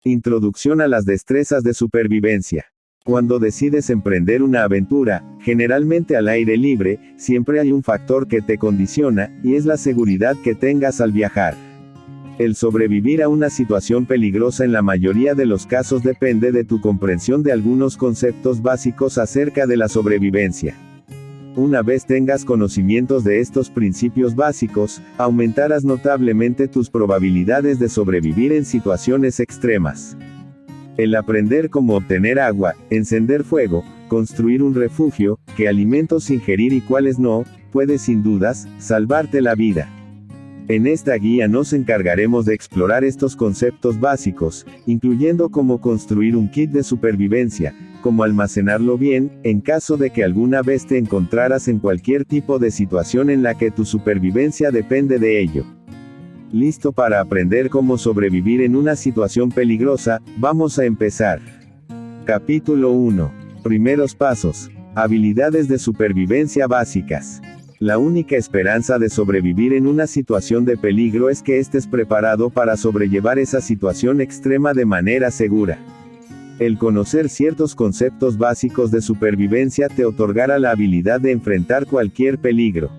Introducción a las destrezas de supervivencia. Cuando decides emprender una aventura, generalmente al aire libre, siempre hay un factor que te condiciona, y es la seguridad que tengas al viajar. El sobrevivir a una situación peligrosa en la mayoría de los casos depende de tu comprensión de algunos conceptos básicos acerca de la sobrevivencia. Una vez tengas conocimientos de estos principios básicos, aumentarás notablemente tus probabilidades de sobrevivir en situaciones extremas. El aprender cómo obtener agua, encender fuego, construir un refugio, qué alimentos ingerir y cuáles no, puede sin dudas, salvarte la vida. En esta guía nos encargaremos de explorar estos conceptos básicos, incluyendo cómo construir un kit de supervivencia, cómo almacenarlo bien, en caso de que alguna vez te encontraras en cualquier tipo de situación en la que tu supervivencia depende de ello. ¿Listo para aprender cómo sobrevivir en una situación peligrosa? Vamos a empezar. Capítulo 1. Primeros pasos. Habilidades de supervivencia básicas. La única esperanza de sobrevivir en una situación de peligro es que estés preparado para sobrellevar esa situación extrema de manera segura. El conocer ciertos conceptos básicos de supervivencia te otorgará la habilidad de enfrentar cualquier peligro.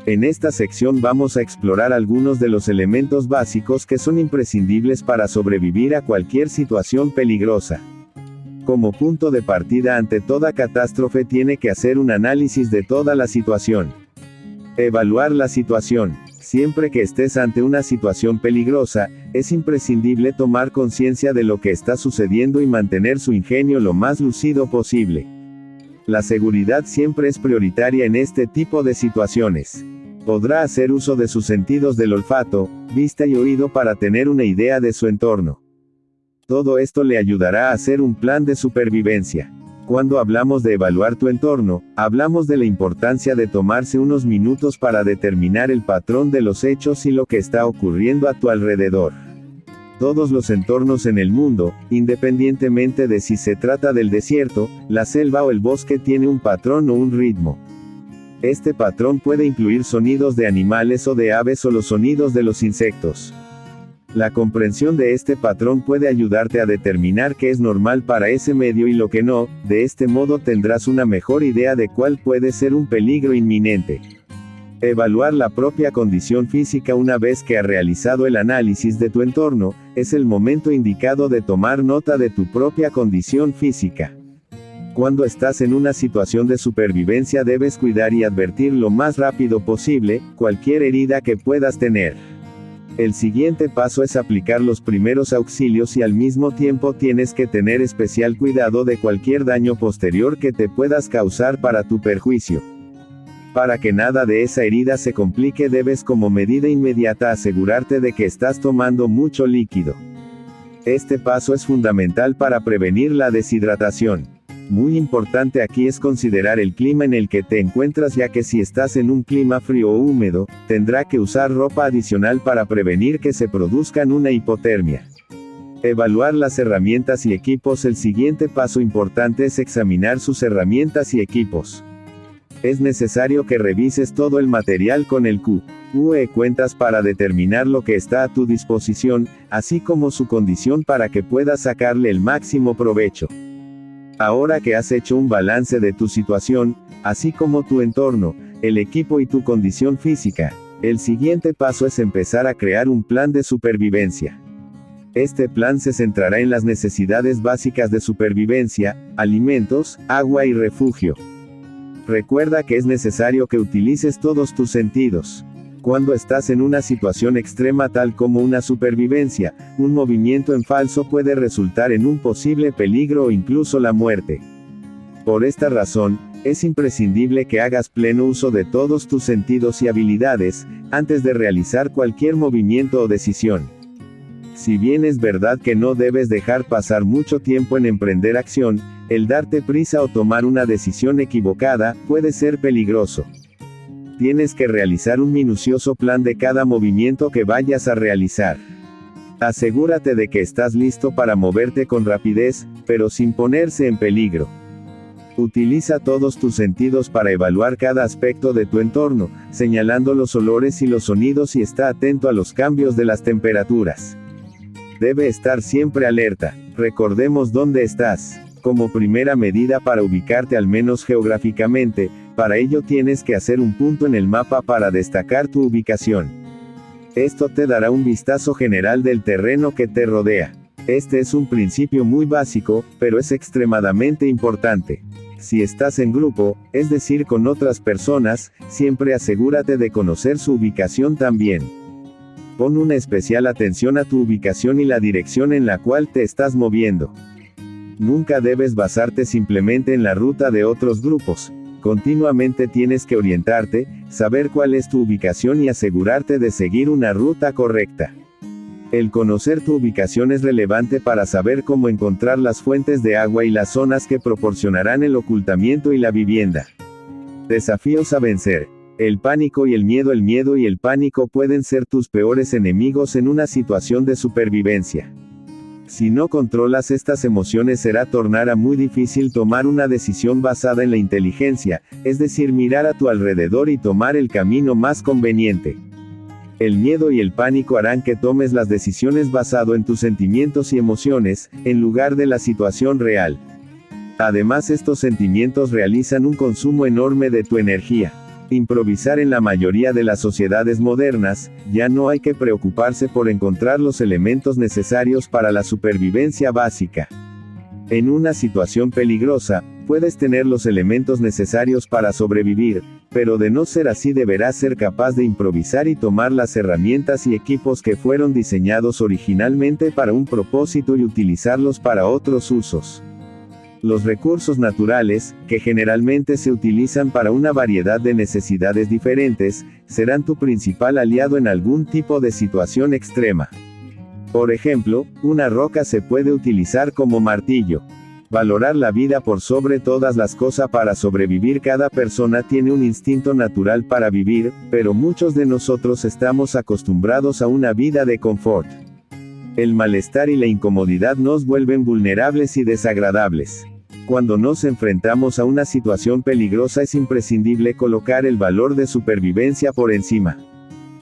En esta sección vamos a explorar algunos de los elementos básicos que son imprescindibles para sobrevivir a cualquier situación peligrosa. Como punto de partida ante toda catástrofe tiene que hacer un análisis de toda la situación. Evaluar la situación. Siempre que estés ante una situación peligrosa, es imprescindible tomar conciencia de lo que está sucediendo y mantener su ingenio lo más lúcido posible. La seguridad siempre es prioritaria en este tipo de situaciones. Podrá hacer uso de sus sentidos del olfato, vista y oído para tener una idea de su entorno. Todo esto le ayudará a hacer un plan de supervivencia. Cuando hablamos de evaluar tu entorno, hablamos de la importancia de tomarse unos minutos para determinar el patrón de los hechos y lo que está ocurriendo a tu alrededor. Todos los entornos en el mundo, independientemente de si se trata del desierto, la selva o el bosque, tiene un patrón o un ritmo. Este patrón puede incluir sonidos de animales o de aves o los sonidos de los insectos. La comprensión de este patrón puede ayudarte a determinar qué es normal para ese medio y lo que no, de este modo tendrás una mejor idea de cuál puede ser un peligro inminente. Evaluar la propia condición física. Una vez que has realizado el análisis de tu entorno, es el momento indicado de tomar nota de tu propia condición física. Cuando estás en una situación de supervivencia debes cuidar y advertir lo más rápido posible cualquier herida que puedas tener. El siguiente paso es aplicar los primeros auxilios y al mismo tiempo tienes que tener especial cuidado de cualquier daño posterior que te puedas causar para tu perjuicio. Para que nada de esa herida se complique debes como medida inmediata asegurarte de que estás tomando mucho líquido. Este paso es fundamental para prevenir la deshidratación. Muy importante aquí es considerar el clima en el que te encuentras, ya que si estás en un clima frío o húmedo, tendrá que usar ropa adicional para prevenir que se produzcan una hipotermia. Evaluar las herramientas y equipos. El siguiente paso importante es examinar sus herramientas y equipos. Es necesario que revises todo el material con el QE cuentas para determinar lo que está a tu disposición, así como su condición para que puedas sacarle el máximo provecho. Ahora que has hecho un balance de tu situación, así como tu entorno, el equipo y tu condición física, el siguiente paso es empezar a crear un plan de supervivencia. Este plan se centrará en las necesidades básicas de supervivencia: alimentos, agua y refugio. Recuerda que es necesario que utilices todos tus sentidos. Cuando estás en una situación extrema tal como una supervivencia, un movimiento en falso puede resultar en un posible peligro o incluso la muerte. Por esta razón, es imprescindible que hagas pleno uso de todos tus sentidos y habilidades, antes de realizar cualquier movimiento o decisión. Si bien es verdad que no debes dejar pasar mucho tiempo en emprender acción, el darte prisa o tomar una decisión equivocada puede ser peligroso. Tienes que realizar un minucioso plan de cada movimiento que vayas a realizar. Asegúrate de que estás listo para moverte con rapidez, pero sin ponerse en peligro. Utiliza todos tus sentidos para evaluar cada aspecto de tu entorno, señalando los olores y los sonidos, y está atento a los cambios de las temperaturas. Debe estar siempre alerta. Recordemos dónde estás. Como primera medida para ubicarte al menos geográficamente, para ello tienes que hacer un punto en el mapa para destacar tu ubicación. Esto te dará un vistazo general del terreno que te rodea. Este es un principio muy básico, pero es extremadamente importante. Si estás en grupo, es decir con otras personas, siempre asegúrate de conocer su ubicación también. Pon una especial atención a tu ubicación y la dirección en la cual te estás moviendo. Nunca debes basarte simplemente en la ruta de otros grupos. Continuamente tienes que orientarte, saber cuál es tu ubicación y asegurarte de seguir una ruta correcta. El conocer tu ubicación es relevante para saber cómo encontrar las fuentes de agua y las zonas que proporcionarán el ocultamiento y la vivienda. Desafíos a vencer. El pánico y el miedo. El miedo y el pánico pueden ser tus peores enemigos en una situación de supervivencia. Si no controlas estas emociones tornará muy difícil tomar una decisión basada en la inteligencia, es decir, mirar a tu alrededor y tomar el camino más conveniente. El miedo y el pánico harán que tomes las decisiones basado en tus sentimientos y emociones, en lugar de la situación real. Además, estos sentimientos realizan un consumo enorme de tu energía. Improvisar. En la mayoría de las sociedades modernas, ya no hay que preocuparse por encontrar los elementos necesarios para la supervivencia básica. En una situación peligrosa, puedes tener los elementos necesarios para sobrevivir, pero de no ser así deberás ser capaz de improvisar y tomar las herramientas y equipos que fueron diseñados originalmente para un propósito y utilizarlos para otros usos. Los recursos naturales, que generalmente se utilizan para una variedad de necesidades diferentes, serán tu principal aliado en algún tipo de situación extrema. Por ejemplo, una roca se puede utilizar como martillo. Valorar la vida por sobre todas las cosas para sobrevivir. Cada persona tiene un instinto natural para vivir, pero muchos de nosotros estamos acostumbrados a una vida de confort. El malestar y la incomodidad nos vuelven vulnerables y desagradables. Cuando nos enfrentamos a una situación peligrosa es imprescindible colocar el valor de supervivencia por encima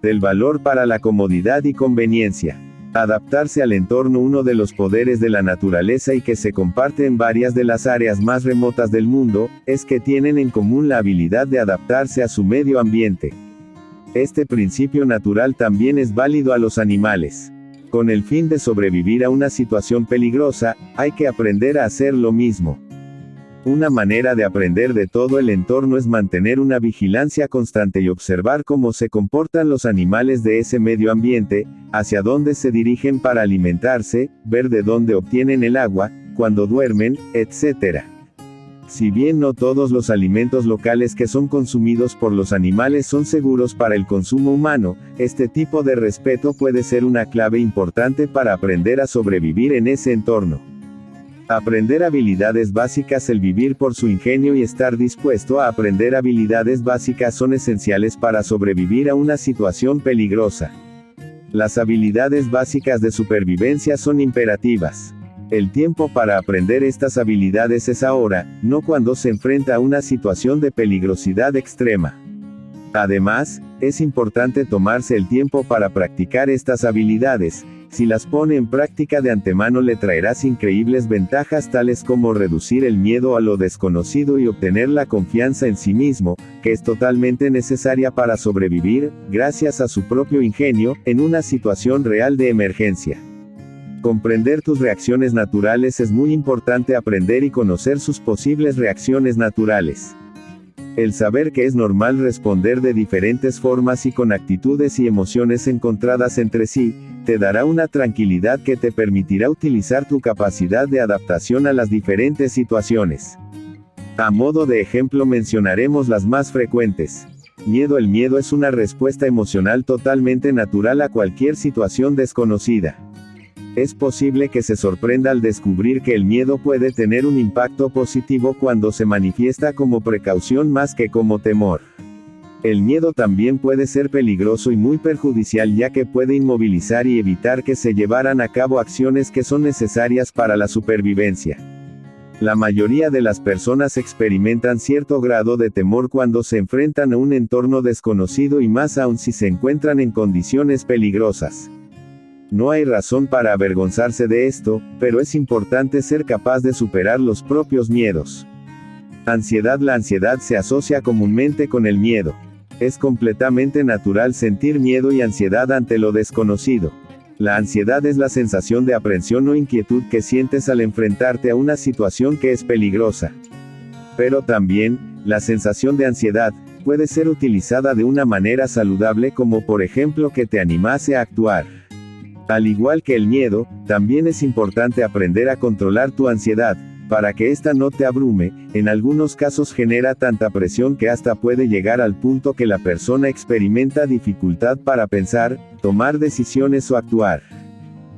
del valor para la comodidad y conveniencia. Adaptarse al entorno. Uno de los poderes de la naturaleza y que se comparte en varias de las áreas más remotas del mundo, es que tienen en común la habilidad de adaptarse a su medio ambiente. Este principio natural también es válido a los animales. Con el fin de sobrevivir a una situación peligrosa, hay que aprender a hacer lo mismo. Una manera de aprender de todo el entorno es mantener una vigilancia constante y observar cómo se comportan los animales de ese medio ambiente, hacia dónde se dirigen para alimentarse, ver de dónde obtienen el agua, cuando duermen, etc. Si bien no todos los alimentos locales que son consumidos por los animales son seguros para el consumo humano, este tipo de respeto puede ser una clave importante para aprender a sobrevivir en ese entorno. Aprender habilidades básicas. El vivir por su ingenio y estar dispuesto a aprender habilidades básicas son esenciales para sobrevivir a una situación peligrosa. Las habilidades básicas de supervivencia son imperativas. El tiempo para aprender estas habilidades es ahora, no cuando se enfrenta a una situación de peligrosidad extrema. Además, es importante tomarse el tiempo para practicar estas habilidades. Si las pone en práctica de antemano le traerás increíbles ventajas tales como reducir el miedo a lo desconocido y obtener la confianza en sí mismo, que es totalmente necesaria para sobrevivir, gracias a su propio ingenio, en una situación real de emergencia. Comprender tus reacciones naturales. Es muy importante aprender y conocer sus posibles reacciones naturales. El saber que es normal responder de diferentes formas y con actitudes y emociones encontradas entre sí, te dará una tranquilidad que te permitirá utilizar tu capacidad de adaptación a las diferentes situaciones. A modo de ejemplo mencionaremos las más frecuentes. Miedo. El miedo es una respuesta emocional totalmente natural a cualquier situación desconocida. Es posible que se sorprenda al descubrir que el miedo puede tener un impacto positivo cuando se manifiesta como precaución más que como temor. El miedo también puede ser peligroso y muy perjudicial ya que puede inmovilizar y evitar que se llevaran a cabo acciones que son necesarias para la supervivencia. La mayoría de las personas experimentan cierto grado de temor cuando se enfrentan a un entorno desconocido y más aún si se encuentran en condiciones peligrosas. No hay razón para avergonzarse de esto, pero es importante ser capaz de superar los propios miedos. Ansiedad. La ansiedad se asocia comúnmente con el miedo. Es completamente natural sentir miedo y ansiedad ante lo desconocido. La ansiedad es la sensación de aprensión o inquietud que sientes al enfrentarte a una situación que es peligrosa. Pero también, la sensación de ansiedad puede ser utilizada de una manera saludable, como por ejemplo que te animase a actuar. Al igual que el miedo, también es importante aprender a controlar tu ansiedad, para que ésta no te abrume. En algunos casos genera tanta presión que hasta puede llegar al punto que la persona experimenta dificultad para pensar, tomar decisiones o actuar.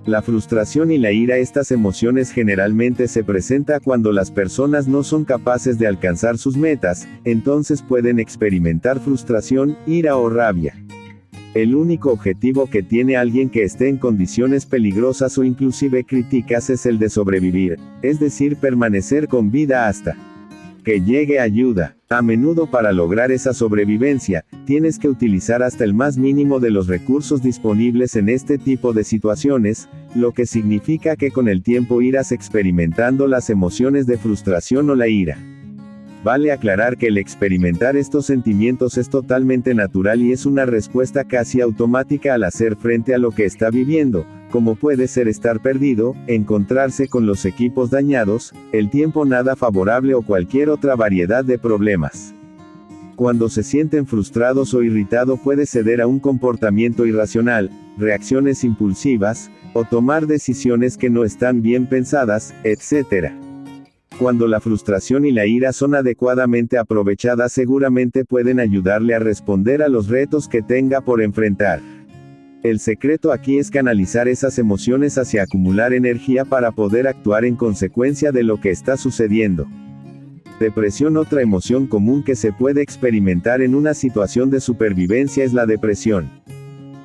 La frustración y la ira. Estas emociones generalmente se presentan cuando las personas no son capaces de alcanzar sus metas, entonces pueden experimentar frustración, ira o rabia. El único objetivo que tiene alguien que esté en condiciones peligrosas o inclusive críticas es el de sobrevivir, es decir, permanecer con vida hasta que llegue ayuda. A menudo para lograr esa sobrevivencia, tienes que utilizar hasta el más mínimo de los recursos disponibles en este tipo de situaciones, lo que significa que con el tiempo irás experimentando las emociones de frustración o la ira. Vale aclarar que el experimentar estos sentimientos es totalmente natural y es una respuesta casi automática al hacer frente a lo que está viviendo, como puede ser estar perdido, encontrarse con los equipos dañados, el tiempo nada favorable o cualquier otra variedad de problemas. Cuando se sienten frustrados o irritados puede ceder a un comportamiento irracional, reacciones impulsivas, o tomar decisiones que no están bien pensadas, etc. Cuando la frustración y la ira son adecuadamente aprovechadas seguramente pueden ayudarle a responder a los retos que tenga por enfrentar. El secreto aquí es canalizar esas emociones hacia acumular energía para poder actuar en consecuencia de lo que está sucediendo. Depresión. Otra emoción común que se puede experimentar en una situación de supervivencia es la depresión.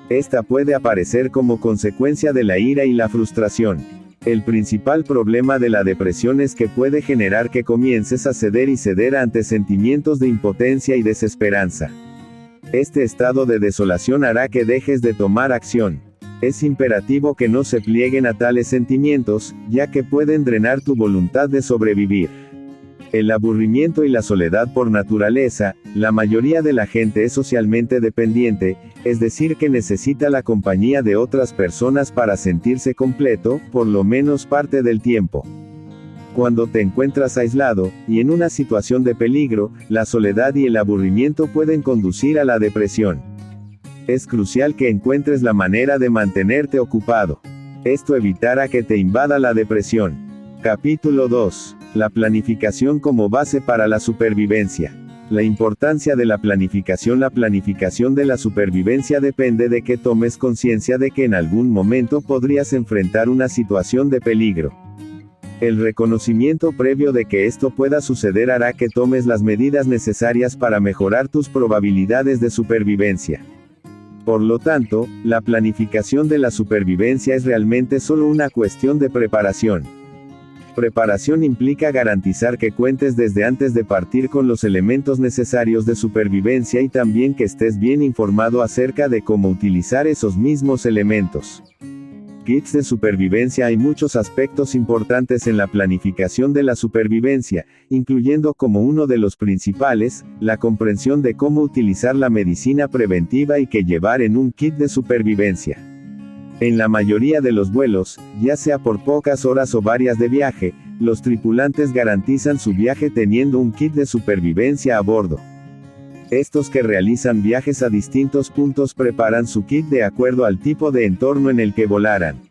Esta puede aparecer como consecuencia de la ira y la frustración. El principal problema de la depresión es que puede generar que comiences a ceder y ceder ante sentimientos de impotencia y desesperanza. Este estado de desolación hará que dejes de tomar acción. Es imperativo que no se plieguen a tales sentimientos, ya que pueden drenar tu voluntad de sobrevivir. El aburrimiento y la soledad. Por naturaleza, la mayoría de la gente es socialmente dependiente, es decir que necesita la compañía de otras personas para sentirse completo, por lo menos parte del tiempo. Cuando te encuentras aislado, y en una situación de peligro, la soledad y el aburrimiento pueden conducir a la depresión. Es crucial que encuentres la manera de mantenerte ocupado. Esto evitará que te invada la depresión. Capítulo 2. La planificación como base para la supervivencia. La importancia de la planificación. La planificación de la supervivencia depende de que tomes conciencia de que en algún momento podrías enfrentar una situación de peligro. El reconocimiento previo de que esto pueda suceder hará que tomes las medidas necesarias para mejorar tus probabilidades de supervivencia. Por lo tanto, la planificación de la supervivencia es realmente solo una cuestión de preparación. Preparación implica garantizar que cuentes desde antes de partir con los elementos necesarios de supervivencia y también que estés bien informado acerca de cómo utilizar esos mismos elementos. Kits de supervivencia. Hay muchos aspectos importantes en la planificación de la supervivencia, incluyendo como uno de los principales, la comprensión de cómo utilizar la medicina preventiva y qué llevar en un kit de supervivencia. En la mayoría de los vuelos, ya sea por pocas horas o varias de viaje, los tripulantes garantizan su viaje teniendo un kit de supervivencia a bordo. Estos que realizan viajes a distintos puntos preparan su kit de acuerdo al tipo de entorno en el que volarán.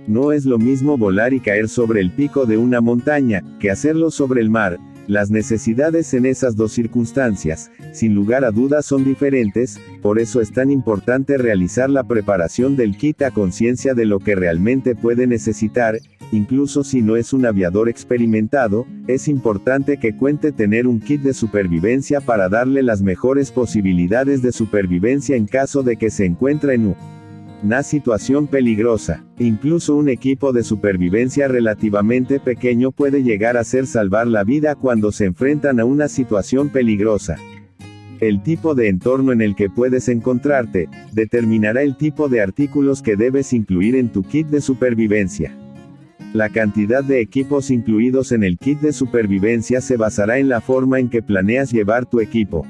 No es lo mismo volar y caer sobre el pico de una montaña, que hacerlo sobre el mar. Las necesidades en esas dos circunstancias, sin lugar a dudas son diferentes, por eso es tan importante realizar la preparación del kit a conciencia de lo que realmente puede necesitar. Incluso si no es un aviador experimentado, es importante que cuente tener un kit de supervivencia para darle las mejores posibilidades de supervivencia en caso de que se encuentre en una situación peligrosa. Incluso un equipo de supervivencia relativamente pequeño puede llegar a ser salvar la vida cuando se enfrentan a una situación peligrosa. El tipo de entorno en el que puedes encontrarte, determinará el tipo de artículos que debes incluir en tu kit de supervivencia. La cantidad de equipos incluidos en el kit de supervivencia se basará en la forma en que planeas llevar tu equipo.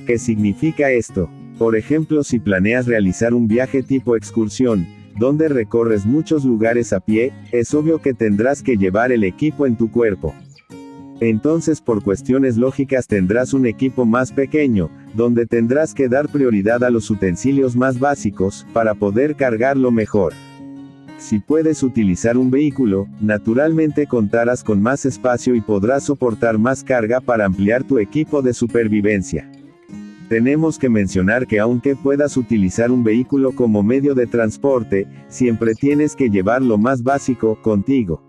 ¿Qué significa esto? Por ejemplo, si planeas realizar un viaje tipo excursión, donde recorres muchos lugares a pie, es obvio que tendrás que llevar el equipo en tu cuerpo. Entonces, por cuestiones lógicas tendrás un equipo más pequeño, donde tendrás que dar prioridad a los utensilios más básicos, para poder cargarlo mejor. Si puedes utilizar un vehículo, naturalmente contarás con más espacio y podrás soportar más carga para ampliar tu equipo de supervivencia. Tenemos que mencionar que aunque puedas utilizar un vehículo como medio de transporte, siempre tienes que llevar lo más básico contigo.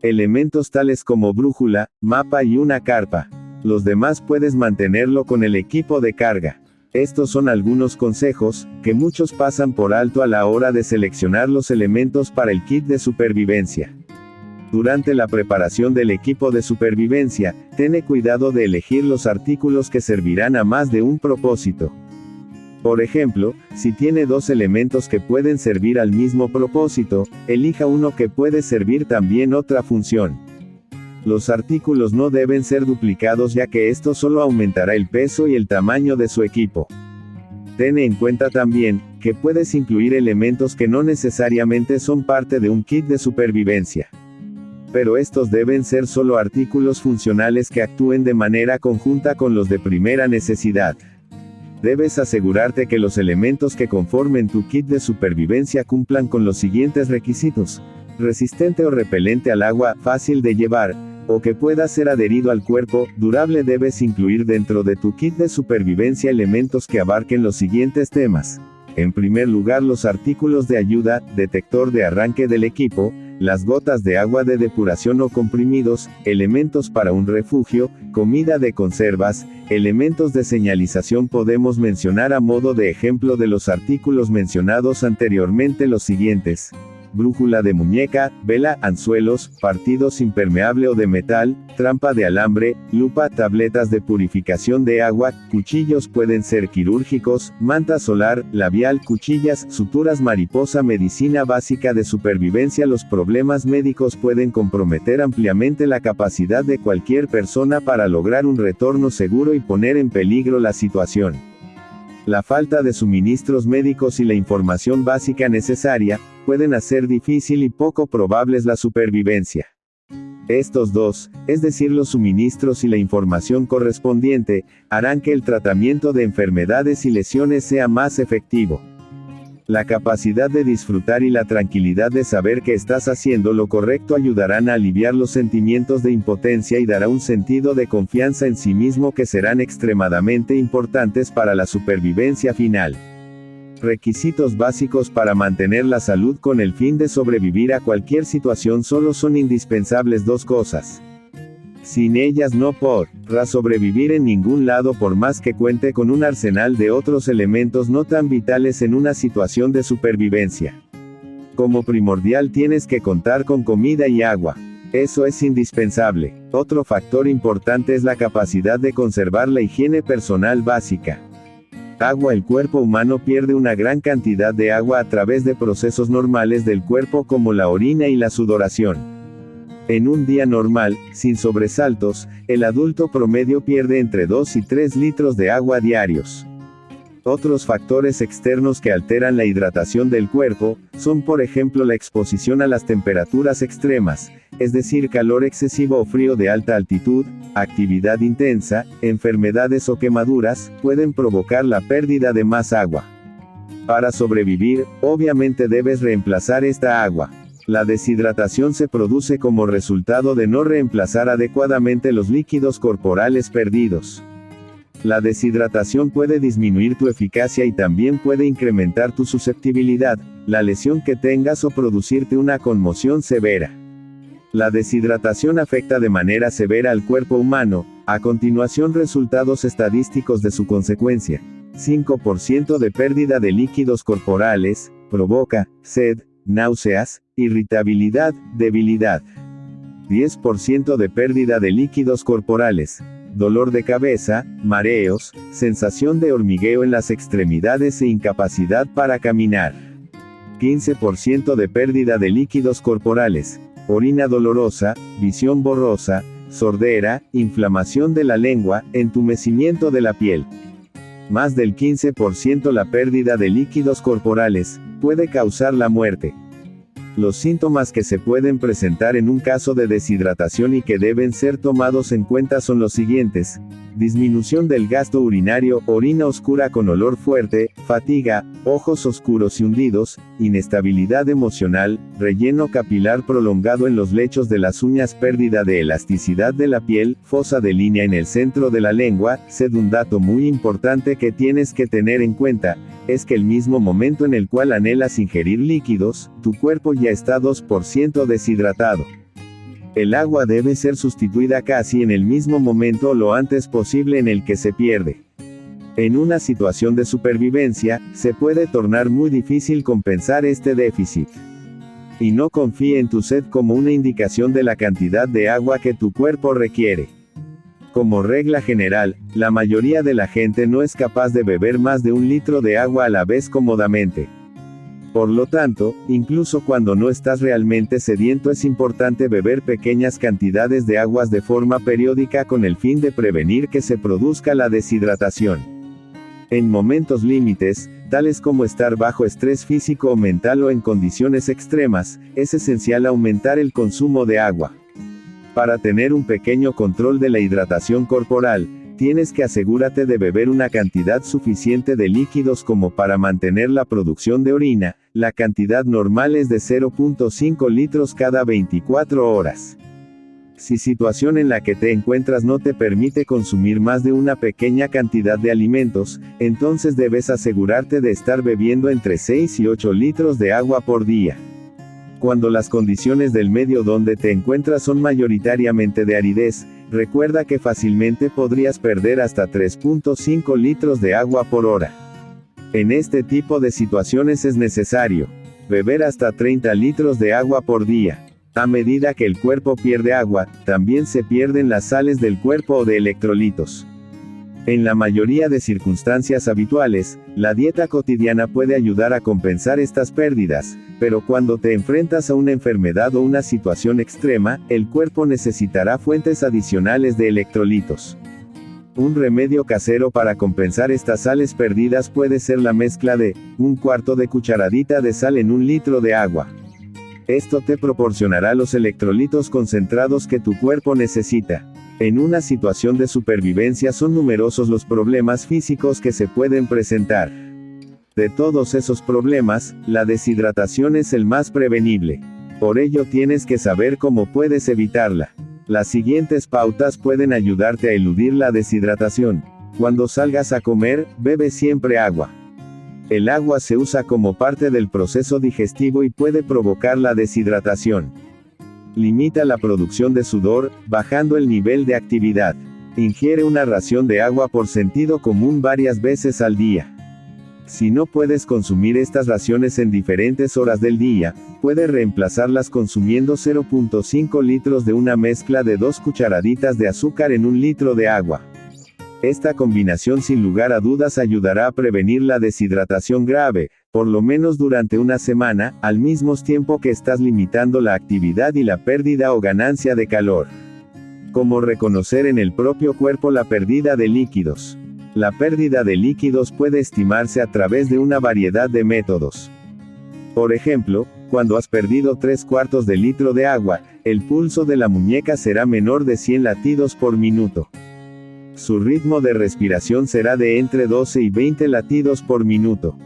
Elementos tales como brújula, mapa y una carpa. Los demás puedes mantenerlo con el equipo de carga. Estos son algunos consejos, que muchos pasan por alto a la hora de seleccionar los elementos para el kit de supervivencia. Durante la preparación del equipo de supervivencia, ten cuidado de elegir los artículos que servirán a más de un propósito. Por ejemplo, si tiene dos elementos que pueden servir al mismo propósito, elija uno que puede servir también otra función. Los artículos no deben ser duplicados ya que esto solo aumentará el peso y el tamaño de su equipo. Ten en cuenta también, que puedes incluir elementos que no necesariamente son parte de un kit de supervivencia. Pero estos deben ser solo artículos funcionales que actúen de manera conjunta con los de primera necesidad. Debes asegurarte que los elementos que conformen tu kit de supervivencia cumplan con los siguientes requisitos: resistente o repelente al agua, fácil de llevar, o que pueda ser adherido al cuerpo, durable. Debes incluir dentro de tu kit de supervivencia elementos que abarquen los siguientes temas. En primer lugar, los artículos de ayuda, detector de arranque del equipo, las gotas de agua de depuración o comprimidos, elementos para un refugio, comida de conservas, elementos de señalización. Podemos mencionar a modo de ejemplo de los artículos mencionados anteriormente los siguientes: brújula de muñeca, vela, anzuelos, partidos impermeable o de metal, trampa de alambre, lupa, tabletas de purificación de agua, cuchillos pueden ser quirúrgicos, manta solar, labial, cuchillas, suturas mariposa. Medicina básica de supervivencia. Los problemas médicos pueden comprometer ampliamente la capacidad de cualquier persona para lograr un retorno seguro y poner en peligro la situación. La falta de suministros médicos y la información básica necesaria, pueden hacer difícil y poco probables la supervivencia. Estos dos, es decir, los suministros y la información correspondiente, harán que el tratamiento de enfermedades y lesiones sea más efectivo. La capacidad de disfrutar y la tranquilidad de saber que estás haciendo lo correcto ayudarán a aliviar los sentimientos de impotencia y dará un sentido de confianza en sí mismo que serán extremadamente importantes para la supervivencia final. Requisitos básicos para mantener la salud con el fin de sobrevivir a cualquier situación. Solo son indispensables dos cosas. Sin ellas no podrá sobrevivir en ningún lado por más que cuente con un arsenal de otros elementos no tan vitales en una situación de supervivencia. Como primordial tienes que contar con comida y agua. Eso es indispensable. Otro factor importante es la capacidad de conservar la higiene personal básica. Agua. El cuerpo humano pierde una gran cantidad de agua a través de procesos normales del cuerpo como la orina y la sudoración. En un día normal, sin sobresaltos, el adulto promedio pierde entre 2 y 3 litros de agua diarios. Otros factores externos que alteran la hidratación del cuerpo, son por ejemplo la exposición a las temperaturas extremas, es decir, calor excesivo o frío de alta altitud, actividad intensa, enfermedades o quemaduras, pueden provocar la pérdida de más agua. Para sobrevivir, obviamente debes reemplazar esta agua. La deshidratación se produce como resultado de no reemplazar adecuadamente los líquidos corporales perdidos. La deshidratación puede disminuir tu eficacia y también puede incrementar tu susceptibilidad, la lesión que tengas o producirte una conmoción severa. La deshidratación afecta de manera severa al cuerpo humano. A continuación, resultados estadísticos de su consecuencia. 5% de pérdida de líquidos corporales, provoca sed, náuseas, irritabilidad, debilidad. 10% de pérdida de líquidos corporales, dolor de cabeza, mareos, sensación de hormigueo en las extremidades e incapacidad para caminar. 15% de pérdida de líquidos corporales, orina dolorosa, visión borrosa, sordera, inflamación de la lengua, entumecimiento de la piel. Más del 15% la pérdida de líquidos corporales puede causar la muerte. Los síntomas que se pueden presentar en un caso de deshidratación y que deben ser tomados en cuenta son los siguientes: disminución del gasto urinario, orina oscura con olor fuerte, fatiga, ojos oscuros y hundidos, inestabilidad emocional, relleno capilar prolongado en los lechos de las uñas, pérdida de elasticidad de la piel, fosa de línea en el centro de la lengua, sed. Un dato muy importante que tienes que tener en cuenta es que el mismo momento en el cual anhelas ingerir líquidos, tu cuerpo ya está 2% deshidratado. El agua debe ser sustituida casi en el mismo momento o lo antes posible en el que se pierde. En una situación de supervivencia, se puede tornar muy difícil compensar este déficit. Y no confíe en tu sed como una indicación de la cantidad de agua que tu cuerpo requiere. Como regla general, la mayoría de la gente no es capaz de beber más de 1 litro de agua a la vez cómodamente. Por lo tanto, incluso cuando no estás realmente sediento es importante beber pequeñas cantidades de aguas de forma periódica con el fin de prevenir que se produzca la deshidratación. En momentos límites, tales como estar bajo estrés físico o mental o en condiciones extremas, es esencial aumentar el consumo de agua. Para tener un pequeño control de la hidratación corporal, tienes que asegúrate de beber una cantidad suficiente de líquidos como para mantener la producción de orina. La cantidad normal es de 0.5 litros cada 24 horas. Si situación en la que te encuentras no te permite consumir más de una pequeña cantidad de alimentos, entonces debes asegurarte de estar bebiendo entre 6 y 8 litros de agua por día. Cuando las condiciones del medio donde te encuentras son mayoritariamente de aridez, recuerda que fácilmente podrías perder hasta 3.5 litros de agua por hora. En este tipo de situaciones es necesario beber hasta 30 litros de agua por día. A medida que el cuerpo pierde agua, también se pierden las sales del cuerpo o de electrolitos. En la mayoría de circunstancias habituales, la dieta cotidiana puede ayudar a compensar estas pérdidas, pero cuando te enfrentas a una enfermedad o una situación extrema, el cuerpo necesitará fuentes adicionales de electrolitos. Un remedio casero para compensar estas sales perdidas puede ser la mezcla de 1/4 de cucharadita de sal en 1 litro de agua. Esto te proporcionará los electrolitos concentrados que tu cuerpo necesita. En una situación de supervivencia son numerosos los problemas físicos que se pueden presentar. De todos esos problemas, la deshidratación es el más prevenible. Por ello tienes que saber cómo puedes evitarla. Las siguientes pautas pueden ayudarte a eludir la deshidratación. Cuando salgas a comer, bebe siempre agua. El agua se usa como parte del proceso digestivo y puede provocar la deshidratación. Limita la producción de sudor, bajando el nivel de actividad. Ingiere una ración de agua por sentido común varias veces al día. Si no puedes consumir estas raciones en diferentes horas del día, puedes reemplazarlas consumiendo 0.5 litros de una mezcla de 2 cucharaditas de azúcar en 1 litro de agua. Esta combinación sin lugar a dudas ayudará a prevenir la deshidratación grave, por lo menos durante una semana, al mismo tiempo que estás limitando la actividad y la pérdida o ganancia de calor. ¿Cómo reconocer en el propio cuerpo la pérdida de líquidos? La pérdida de líquidos puede estimarse a través de una variedad de métodos. Por ejemplo, cuando has perdido 3/4 de litro de agua, el pulso de la muñeca será menor de 100 latidos por minuto. Su ritmo de respiración será de entre 12 y 20 latidos por minuto.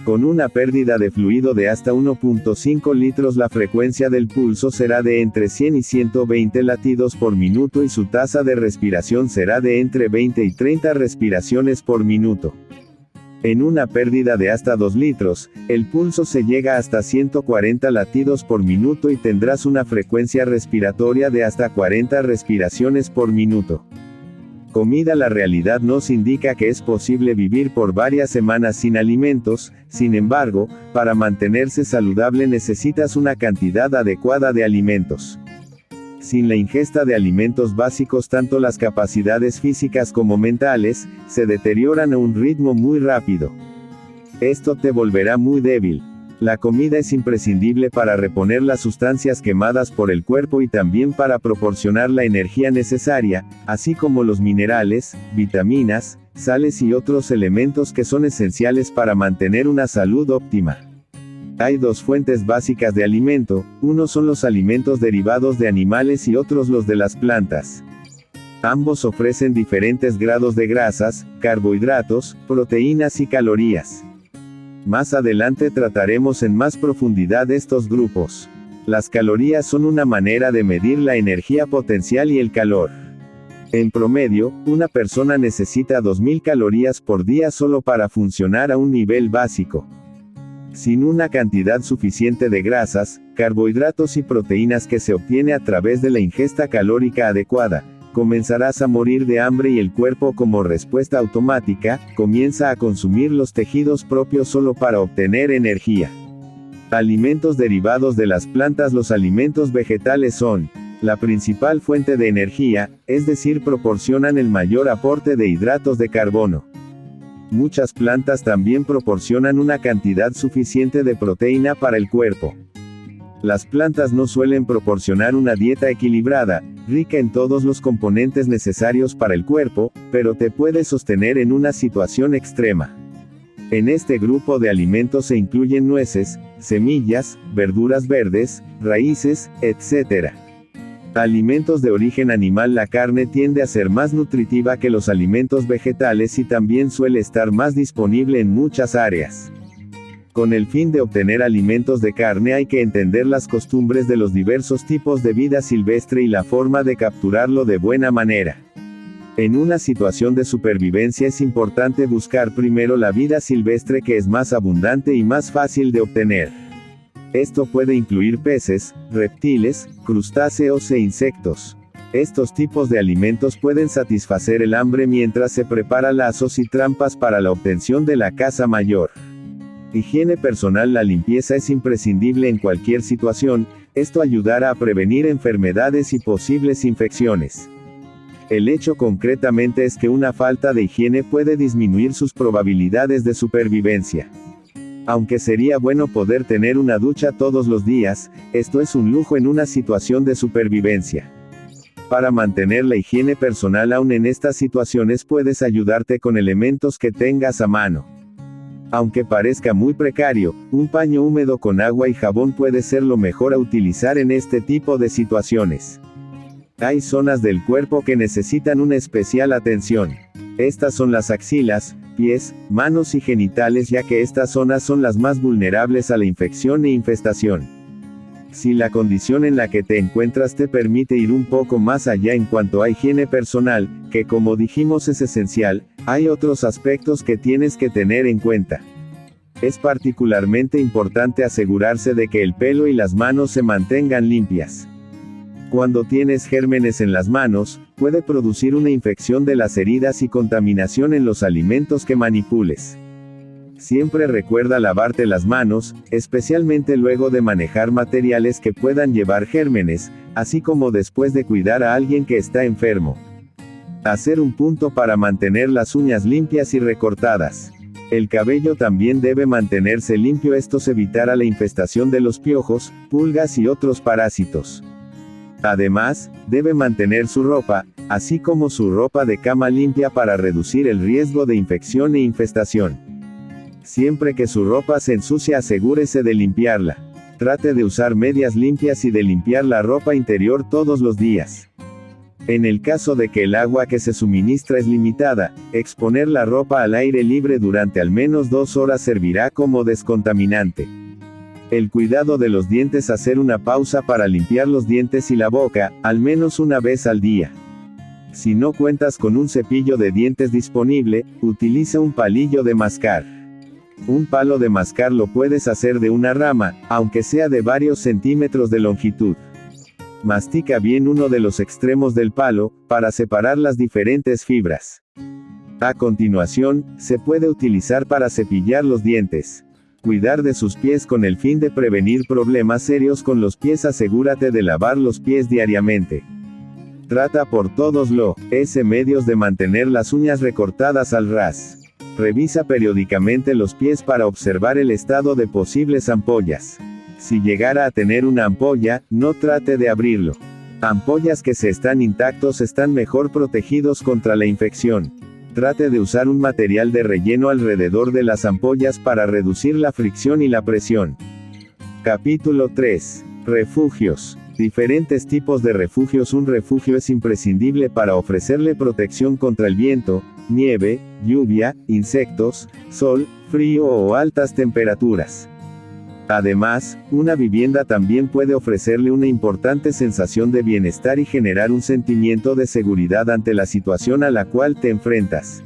Con una pérdida de fluido de hasta 1.5 litros, la frecuencia del pulso será de entre 100 y 120 latidos por minuto y su tasa de respiración será de entre 20 y 30 respiraciones por minuto. En una pérdida de hasta 2 litros, el pulso se llega hasta 140 latidos por minuto y tendrás una frecuencia respiratoria de hasta 40 respiraciones por minuto. Comida. La realidad nos indica que es posible vivir por varias semanas sin alimentos, sin embargo, para mantenerse saludable necesitas una cantidad adecuada de alimentos. Sin la ingesta de alimentos básicos, tanto las capacidades físicas como mentales, se deterioran a un ritmo muy rápido. Esto te volverá muy débil. La comida es imprescindible para reponer las sustancias quemadas por el cuerpo y también para proporcionar la energía necesaria, así como los minerales, vitaminas, sales y otros elementos que son esenciales para mantener una salud óptima. Hay dos fuentes básicas de alimento, unos son los alimentos derivados de animales y otros los de las plantas. Ambos ofrecen diferentes grados de grasas, carbohidratos, proteínas y calorías. Más adelante trataremos en más profundidad estos grupos. Las calorías son una manera de medir la energía potencial y el calor. En promedio, una persona necesita 2000 calorías por día solo para funcionar a un nivel básico. Sin una cantidad suficiente de grasas, carbohidratos y proteínas que se obtiene a través de la ingesta calórica adecuada, comenzarás a morir de hambre y el cuerpo, como respuesta automática, comienza a consumir los tejidos propios solo para obtener energía. Alimentos derivados de las plantas. Los alimentos vegetales son la principal fuente de energía, es decir, proporcionan el mayor aporte de hidratos de carbono. Muchas plantas también proporcionan una cantidad suficiente de proteína para el cuerpo. Las plantas no suelen proporcionar una dieta equilibrada, rica en todos los componentes necesarios para el cuerpo, pero te puede sostener en una situación extrema. En este grupo de alimentos se incluyen nueces, semillas, verduras verdes, raíces, etc. Alimentos de origen animal. La carne tiende a ser más nutritiva que los alimentos vegetales y también suele estar más disponible en muchas áreas. Con el fin de obtener alimentos de carne hay que entender las costumbres de los diversos tipos de vida silvestre y la forma de capturarlo de buena manera. En una situación de supervivencia es importante buscar primero la vida silvestre, que es más abundante y más fácil de obtener. Esto puede incluir peces, reptiles, crustáceos e insectos. Estos tipos de alimentos pueden satisfacer el hambre mientras se prepara lazos y trampas para la obtención de la caza mayor. Higiene personal. La limpieza es imprescindible en cualquier situación, esto ayudará a prevenir enfermedades y posibles infecciones. El hecho concretamente es que una falta de higiene puede disminuir sus probabilidades de supervivencia. Aunque sería bueno poder tener una ducha todos los días, esto es un lujo en una situación de supervivencia. Para mantener la higiene personal aún en estas situaciones puedes ayudarte con elementos que tengas a mano. Aunque parezca muy precario, un paño húmedo con agua y jabón puede ser lo mejor a utilizar en este tipo de situaciones. Hay zonas del cuerpo que necesitan una especial atención. Estas son las axilas, pies, manos y genitales, ya que estas zonas son las más vulnerables a la infección e infestación. Si la condición en la que te encuentras te permite ir un poco más allá en cuanto a higiene personal, que como dijimos es esencial, hay otros aspectos que tienes que tener en cuenta. Es particularmente importante asegurarse de que el pelo y las manos se mantengan limpias. Cuando tienes gérmenes en las manos, puede producir una infección de las heridas y contaminación en los alimentos que manipules. Siempre recuerda lavarte las manos, especialmente luego de manejar materiales que puedan llevar gérmenes, así como después de cuidar a alguien que está enfermo. Hacer un punto para mantener las uñas limpias y recortadas. El cabello también debe mantenerse limpio, esto evitará la infestación de los piojos, pulgas y otros parásitos. Además, debe mantener su ropa, así como su ropa de cama limpia para reducir el riesgo de infección e infestación. Siempre que su ropa se ensucia, asegúrese de limpiarla. Trate de usar medias limpias y de limpiar la ropa interior todos los días. En el caso de que el agua que se suministra es limitada, exponer la ropa al aire libre durante al menos 2 horas servirá como descontaminante. El cuidado de los dientes. Hacer una pausa para limpiar los dientes y la boca, al menos una vez al día. Si no cuentas con un cepillo de dientes disponible, utiliza un palillo de mascar. Un palo de mascar lo puedes hacer de una rama, aunque sea de varios centímetros de longitud. Mastica bien uno de los extremos del palo, para separar las diferentes fibras. A continuación, se puede utilizar para cepillar los dientes. Cuidar de sus pies con el fin de prevenir problemas serios con los pies. Asegúrate de lavar los pies diariamente. Trata por todos los medios de mantener las uñas recortadas al ras. Revisa periódicamente los pies para observar el estado de posibles ampollas. Si llegara a tener una ampolla, no trate de abrirlo. Ampollas que se están intactos están mejor protegidos contra la infección. Trate de usar un material de relleno alrededor de las ampollas para reducir la fricción y la presión. Capítulo 3. Refugios. Diferentes tipos de refugios. Un refugio es imprescindible para ofrecerle protección contra el viento, nieve, lluvia, insectos, sol, frío o altas temperaturas. Además, una vivienda también puede ofrecerle una importante sensación de bienestar y generar un sentimiento de seguridad ante la situación a la cual te enfrentas.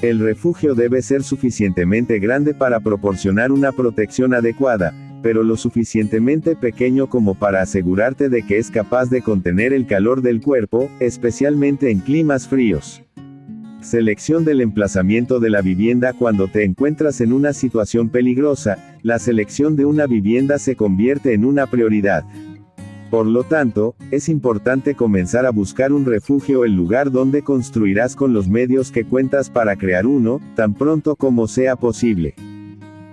El refugio debe ser suficientemente grande para proporcionar una protección adecuada, pero lo suficientemente pequeño como para asegurarte de que es capaz de contener el calor del cuerpo, especialmente en climas fríos. Selección del emplazamiento de la vivienda. Cuando te encuentras en una situación peligrosa, la selección de una vivienda se convierte en una prioridad. Por lo tanto, es importante comenzar a buscar un refugio, el lugar donde construirás con los medios que cuentas para crear uno, tan pronto como sea posible.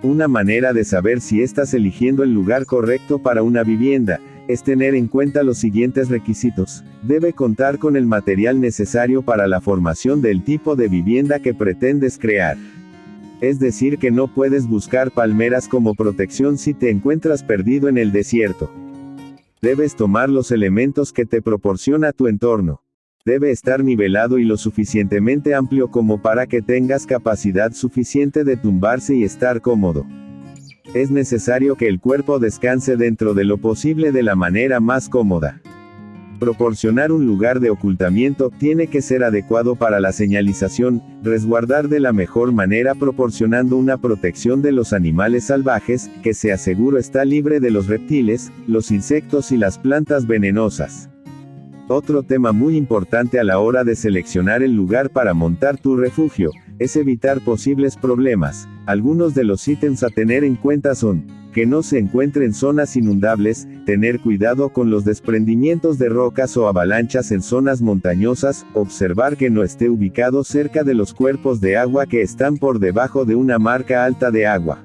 Una manera de saber si estás eligiendo el lugar correcto para una vivienda es tener en cuenta los siguientes requisitos. Debe contar con el material necesario para la formación del tipo de vivienda que pretendes crear. Es decir, que no puedes buscar palmeras como protección si te encuentras perdido en el desierto. Debes tomar los elementos que te proporciona tu entorno. Debe estar nivelado y lo suficientemente amplio como para que tengas capacidad suficiente de tumbarse y estar cómodo. Es necesario que el cuerpo descanse dentro de lo posible de la manera más cómoda. Proporcionar un lugar de ocultamiento tiene que ser adecuado para la señalización, resguardar de la mejor manera proporcionando una protección de los animales salvajes, que se asegure está libre de los reptiles, los insectos y las plantas venenosas. Otro tema muy importante a la hora de seleccionar el lugar para montar tu refugio, es evitar posibles problemas. Algunos de los ítems a tener en cuenta son: que no se encuentre en zonas inundables, tener cuidado con los desprendimientos de rocas o avalanchas en zonas montañosas, observar que no esté ubicado cerca de los cuerpos de agua que están por debajo de una marca alta de agua.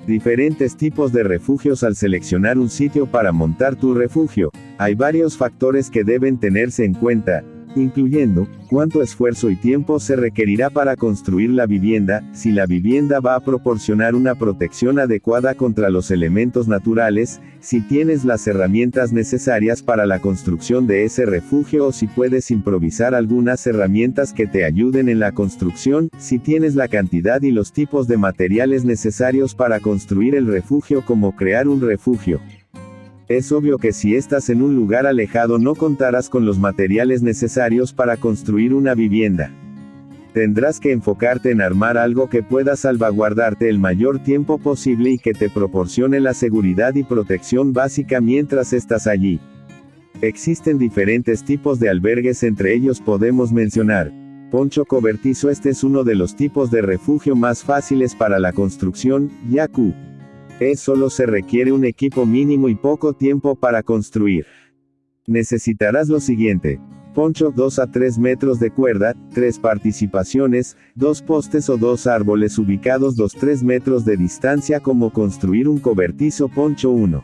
Diferentes tipos de refugios. Al seleccionar un sitio para montar tu refugio, hay varios factores que deben tenerse en cuenta, incluyendo cuánto esfuerzo y tiempo se requerirá para construir la vivienda, si la vivienda va a proporcionar una protección adecuada contra los elementos naturales, si tienes las herramientas necesarias para la construcción de ese refugio o si puedes improvisar algunas herramientas que te ayuden en la construcción, si tienes la cantidad y los tipos de materiales necesarios para construir el refugio. Como crear un refugio. Es obvio que si estás en un lugar alejado no contarás con los materiales necesarios para construir una vivienda. Tendrás que enfocarte en armar algo que pueda salvaguardarte el mayor tiempo posible y que te proporcione la seguridad y protección básica mientras estás allí. Existen diferentes tipos de albergues, entre ellos podemos mencionar poncho cobertizo. Este es uno de los tipos de refugio más fáciles para la construcción, ya que solo se requiere un equipo mínimo y poco tiempo para construir. Necesitarás lo siguiente: poncho, 2 a 3 metros de cuerda, 3 participaciones, 2 postes o 2 árboles ubicados 2-3 metros de distancia. Como construir un cobertizo. Poncho 1.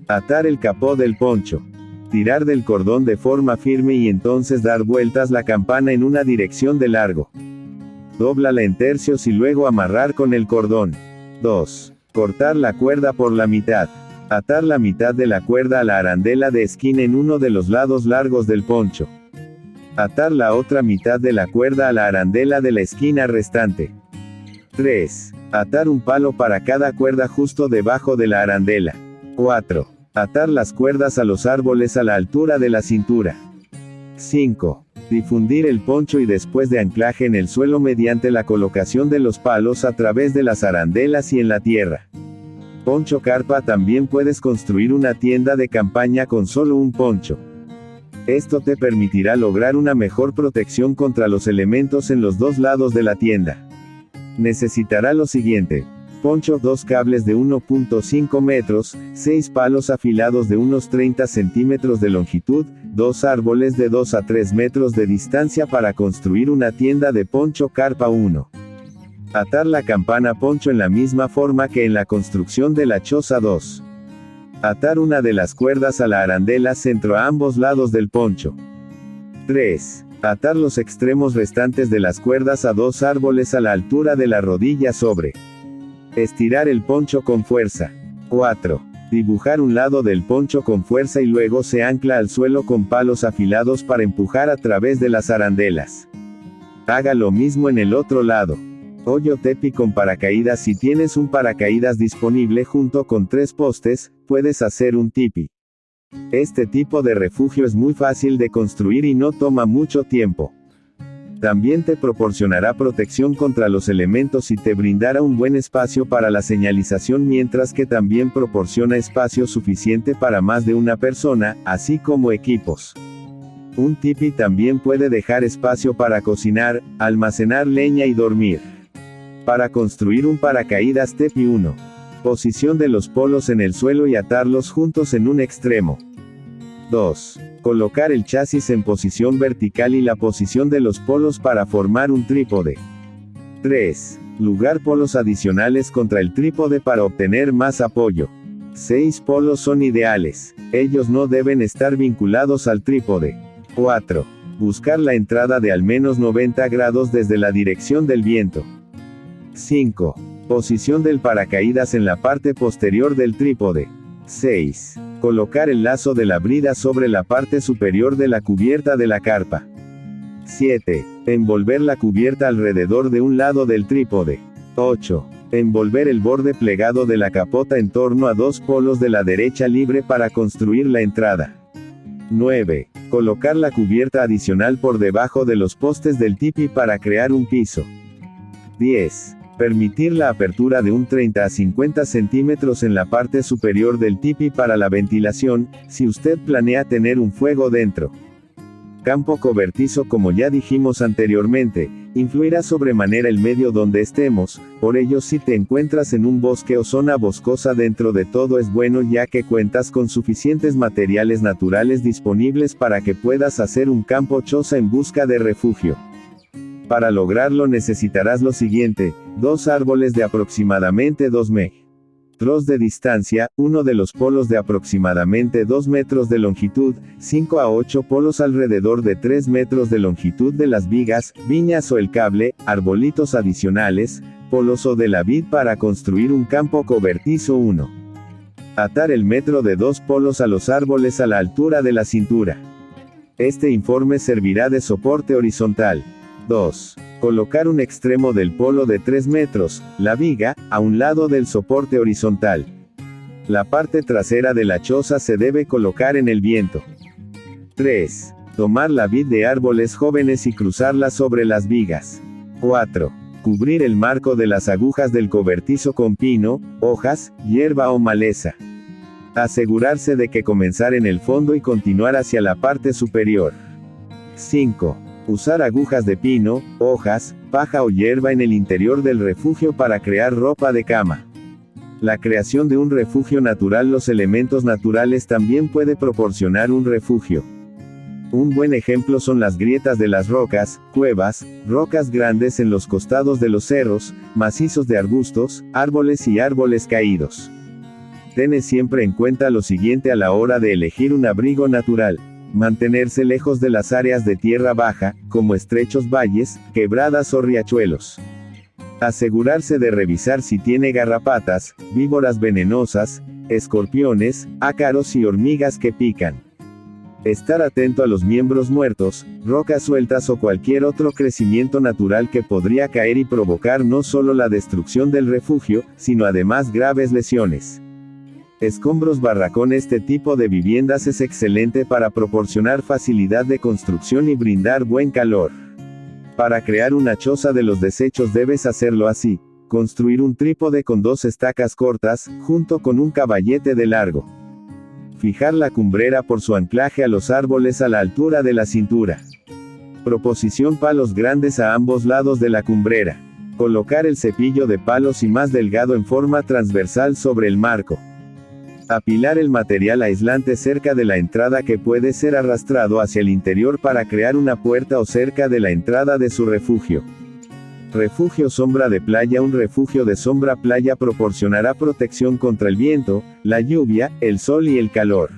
Atar el capó del poncho. Tirar del cordón de forma firme y entonces dar vueltas la campana en una dirección de largo. Dóblala en tercios y luego amarrar con el cordón. 2. Cortar la cuerda por la mitad. Atar la mitad de la cuerda a la arandela de esquina en uno de los lados largos del poncho. Atar la otra mitad de la cuerda a la arandela de la esquina restante. 3. Atar un palo para cada cuerda justo debajo de la arandela. 4. Atar las cuerdas a los árboles a la altura de la cintura. 5. Difundir el poncho y después de anclaje en el suelo mediante la colocación de los palos a través de las arandelas y en la tierra. Poncho carpa. También puedes construir una tienda de campaña con solo un poncho. Esto te permitirá lograr una mejor protección contra los elementos en los dos lados de la tienda. Necesitará lo siguiente: Poncho, 2 cables de 1.5 metros, 6 palos afilados de unos 30 centímetros de longitud, 2 árboles de 2 a 3 metros de distancia para construir una tienda de poncho carpa 1. Atar la campana poncho en la misma forma que en la construcción de la choza 2. Atar una de las cuerdas a la arandela centro a ambos lados del poncho. 3. Atar los extremos restantes de las cuerdas a 2 árboles a la altura de la rodilla sobre. Estirar el poncho con fuerza. 4. Dibujar un lado del poncho con fuerza y luego se ancla al suelo con palos afilados para empujar a través de las arandelas. Haga lo mismo en el otro lado. Hoyo tepi con paracaídas. Si tienes un paracaídas disponible junto con 3 postes, puedes hacer un tipi. Este tipo de refugio es muy fácil de construir y no toma mucho tiempo. También te proporcionará protección contra los elementos y te brindará un buen espacio para la señalización, mientras que también proporciona espacio suficiente para más de una persona, así como equipos. Un tipi también puede dejar espacio para cocinar, almacenar leña y dormir. Para construir un paracaídas tepi 1. Posición de los polos en el suelo y atarlos juntos en un extremo. 2. Colocar el chasis en posición vertical y la posición de los polos para formar un trípode. 3. Lugar polos adicionales contra el trípode para obtener más apoyo. 6 polos son ideales. Ellos no deben estar vinculados al trípode. 4. Buscar la entrada de al menos 90 grados desde la dirección del viento. 5. Posición del paracaídas en la parte posterior del trípode. 6. Colocar el lazo de la brida sobre la parte superior de la cubierta de la carpa. 7. Envolver la cubierta alrededor de un lado del trípode. 8. Envolver el borde plegado de la capota en torno a 2 polos de la derecha libre para construir la entrada. 9. Colocar la cubierta adicional por debajo de los postes del tipi para crear un piso. 10. Permitir la apertura de un 30 a 50 centímetros en la parte superior del tipi para la ventilación, si usted planea tener un fuego dentro. Campo cobertizo. Como ya dijimos anteriormente, influirá sobremanera el medio donde estemos, por ello si te encuentras en un bosque o zona boscosa, dentro de todo es bueno, ya que cuentas con suficientes materiales naturales disponibles para que puedas hacer un campo choza en busca de refugio. Para lograrlo necesitarás lo siguiente: 2 árboles de aproximadamente 2 metros de distancia, uno de los polos de aproximadamente 2 metros de longitud, 5 a 8 polos alrededor de 3 metros de longitud de las vigas, viñas o el cable, arbolitos adicionales, polos o de la vid para construir un campo cobertizo 1. Atar el metro de 2 polos a los árboles a la altura de la cintura. Este informe servirá de soporte horizontal. 2. Colocar un extremo del polo de 3 metros, la viga, a un lado del soporte horizontal. La parte trasera de la choza se debe colocar en el viento. 3. Tomar la vid de árboles jóvenes y cruzarla sobre las vigas. 4. Cubrir el marco de las agujas del cobertizo con pino, hojas, hierba o maleza. Asegurarse de que comenzar en el fondo y continuar hacia la parte superior. 5. Usar agujas de pino, hojas, paja o hierba en el interior del refugio para crear ropa de cama. La creación de un refugio natural. Los elementos naturales también puede proporcionar un refugio. Un buen ejemplo son las grietas de las rocas, cuevas, rocas grandes en los costados de los cerros, macizos de arbustos, árboles y árboles caídos. Ten siempre en cuenta lo siguiente a la hora de elegir un abrigo natural: mantenerse lejos de las áreas de tierra baja, como estrechos valles, quebradas o riachuelos. Asegurarse de revisar si tiene garrapatas, víboras venenosas, escorpiones, ácaros y hormigas que pican. Estar atento a los miembros muertos, rocas sueltas o cualquier otro crecimiento natural que podría caer y provocar no solo la destrucción del refugio, sino además graves lesiones. Escombros. Barracón. Este tipo de viviendas es excelente para proporcionar facilidad de construcción y brindar buen calor. Para crear una choza de los desechos debes hacerlo así: construir un trípode con 2 estacas cortas, junto con un caballete de largo. Fijar la cumbrera por su anclaje a los árboles a la altura de la cintura. Proposición: palos grandes a ambos lados de la cumbrera. Colocar el cepillo de palos y más delgado en forma transversal sobre el marco. Apilar el material aislante cerca de la entrada que puede ser arrastrado hacia el interior para crear una puerta o cerca de la entrada de su refugio. Refugio sombra de playa. Un refugio de sombra playa proporcionará protección contra el viento, la lluvia, el sol y el calor.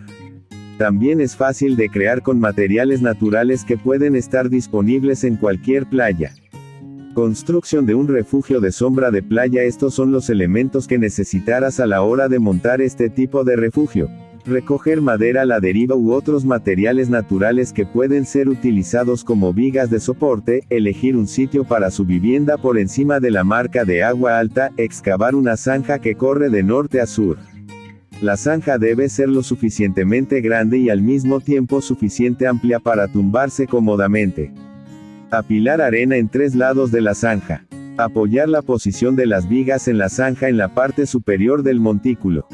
También es fácil de crear con materiales naturales que pueden estar disponibles en cualquier playa. Construcción de un refugio de sombra de playa. Estos son los elementos que necesitarás a la hora de montar este tipo de refugio. Recoger madera a la deriva u otros materiales naturales que pueden ser utilizados como vigas de soporte, elegir un sitio para su vivienda por encima de la marca de agua alta, excavar una zanja que corre de norte a sur. La zanja debe ser lo suficientemente grande y al mismo tiempo suficiente amplia para tumbarse cómodamente. Apilar arena en 3 lados de la zanja. Apoyar la posición de las vigas en la zanja en la parte superior del montículo.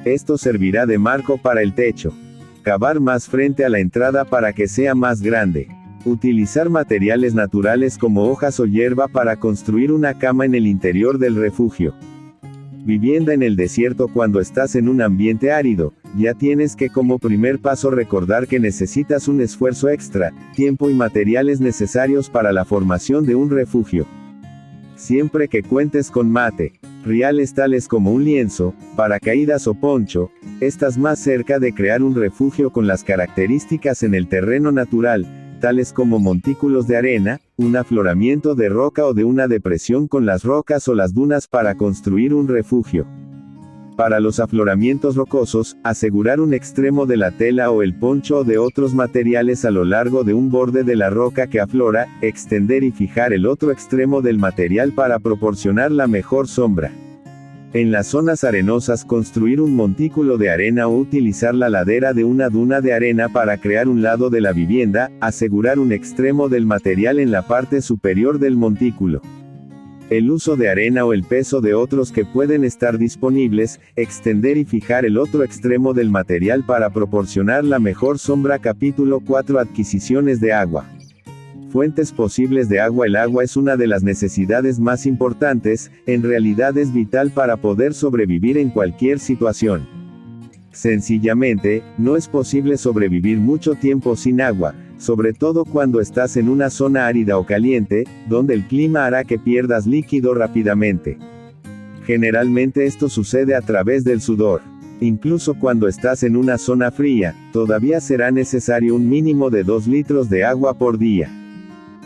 Esto servirá de marco para el techo. Cavar más frente a la entrada para que sea más grande. Utilizar materiales naturales como hojas o hierba para construir una cama en el interior del refugio. Vivienda en el desierto. Cuando estás en un ambiente árido, ya tienes que como primer paso recordar que necesitas un esfuerzo extra, tiempo y materiales necesarios para la formación de un refugio. Siempre que cuentes con materiales tales como un lienzo, paracaídas o poncho, estás más cerca de crear un refugio con las características en el terreno natural, tales como montículos de arena, un afloramiento de roca o de una depresión con las rocas o las dunas para construir un refugio. Para los afloramientos rocosos, asegurar un extremo de la tela o el poncho o de otros materiales a lo largo de un borde de la roca que aflora, extender y fijar el otro extremo del material para proporcionar la mejor sombra. En las zonas arenosas, construir un montículo de arena o utilizar la ladera de una duna de arena para crear un lado de la vivienda, asegurar un extremo del material en la parte superior del montículo. El uso de arena o el peso de otros que pueden estar disponibles, extender y fijar el otro extremo del material para proporcionar la mejor sombra. Capítulo 4. Adquisiciones de agua. Fuentes posibles de agua. El agua es una de las necesidades más importantes, en realidad es vital para poder sobrevivir en cualquier situación. Sencillamente, no es posible sobrevivir mucho tiempo sin agua, sobre todo cuando estás en una zona árida o caliente, donde el clima hará que pierdas líquido rápidamente. Generalmente esto sucede a través del sudor. Incluso cuando estás en una zona fría, todavía será necesario un mínimo de 2 litros de agua por día.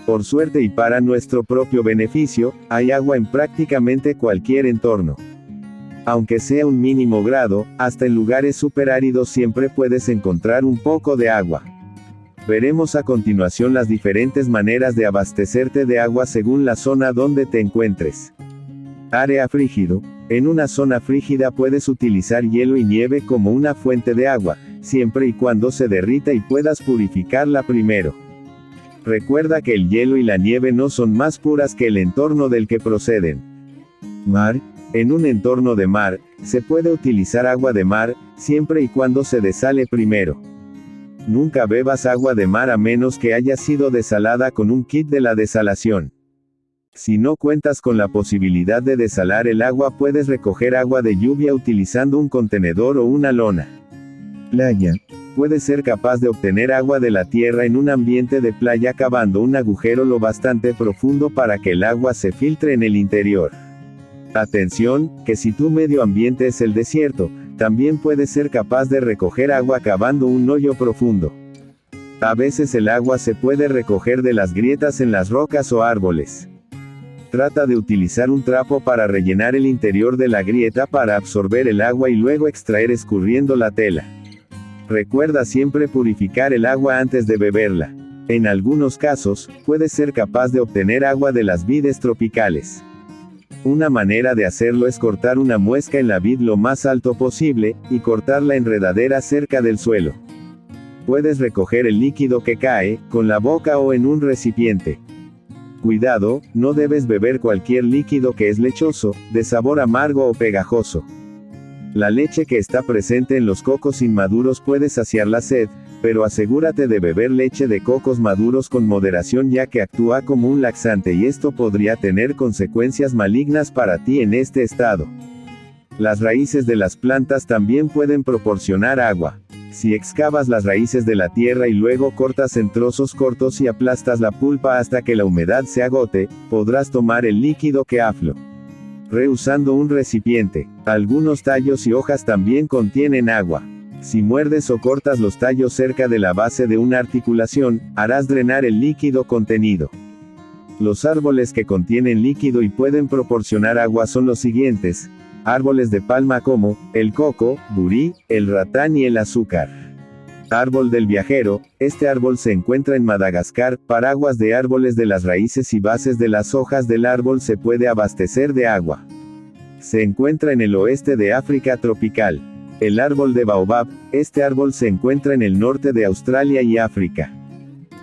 Por suerte y para nuestro propio beneficio, hay agua en prácticamente cualquier entorno. Aunque sea un mínimo grado, hasta en lugares superáridos siempre puedes encontrar un poco de agua. Veremos a continuación las diferentes maneras de abastecerte de agua según la zona donde te encuentres. Área frígido. En una zona frígida puedes utilizar hielo y nieve como una fuente de agua, siempre y cuando se derrita y puedas purificarla primero. Recuerda que el hielo y la nieve no son más puras que el entorno del que proceden. Mar. En un entorno de mar, se puede utilizar agua de mar, siempre y cuando se desale primero. Nunca bebas agua de mar a menos que haya sido desalada con un kit de la desalación. Si no cuentas con la posibilidad de desalar el agua, puedes recoger agua de lluvia utilizando un contenedor o una lona. Playa. Puedes ser capaz de obtener agua de la tierra en un ambiente de playa cavando un agujero lo bastante profundo para que el agua se filtre en el interior. Atención, que si tu medio ambiente es el desierto, también puedes ser capaz de recoger agua cavando un hoyo profundo. A veces el agua se puede recoger de las grietas en las rocas o árboles. Trata de utilizar un trapo para rellenar el interior de la grieta para absorber el agua y luego extraer escurriendo la tela. Recuerda siempre purificar el agua antes de beberla. En algunos casos, puedes ser capaz de obtener agua de las vides tropicales. Una manera de hacerlo es cortar una muesca en la vid lo más alto posible, y cortar la enredadera cerca del suelo. Puedes recoger el líquido que cae, con la boca o en un recipiente. Cuidado, no debes beber cualquier líquido que es lechoso, de sabor amargo o pegajoso. La leche que está presente en los cocos inmaduros puede saciar la sed, pero asegúrate de beber leche de cocos maduros con moderación, ya que actúa como un laxante y esto podría tener consecuencias malignas para ti en este estado. Las raíces de las plantas también pueden proporcionar agua. Si excavas las raíces de la tierra y luego cortas en trozos cortos y aplastas la pulpa hasta que la humedad se agote, podrás tomar el líquido que afló. Reusando un recipiente. Algunos tallos y hojas también contienen agua. Si muerdes o cortas los tallos cerca de la base de una articulación, harás drenar el líquido contenido. Los árboles que contienen líquido y pueden proporcionar agua son los siguientes: árboles de palma como el coco, burí, el ratán y el azúcar. Árbol del viajero: este árbol se encuentra en Madagascar. Paraguas de árboles. De las raíces y bases de las hojas del árbol se puede abastecer de agua. Se encuentra en el oeste de África tropical. El árbol de baobab: este árbol se encuentra en el norte de Australia y África.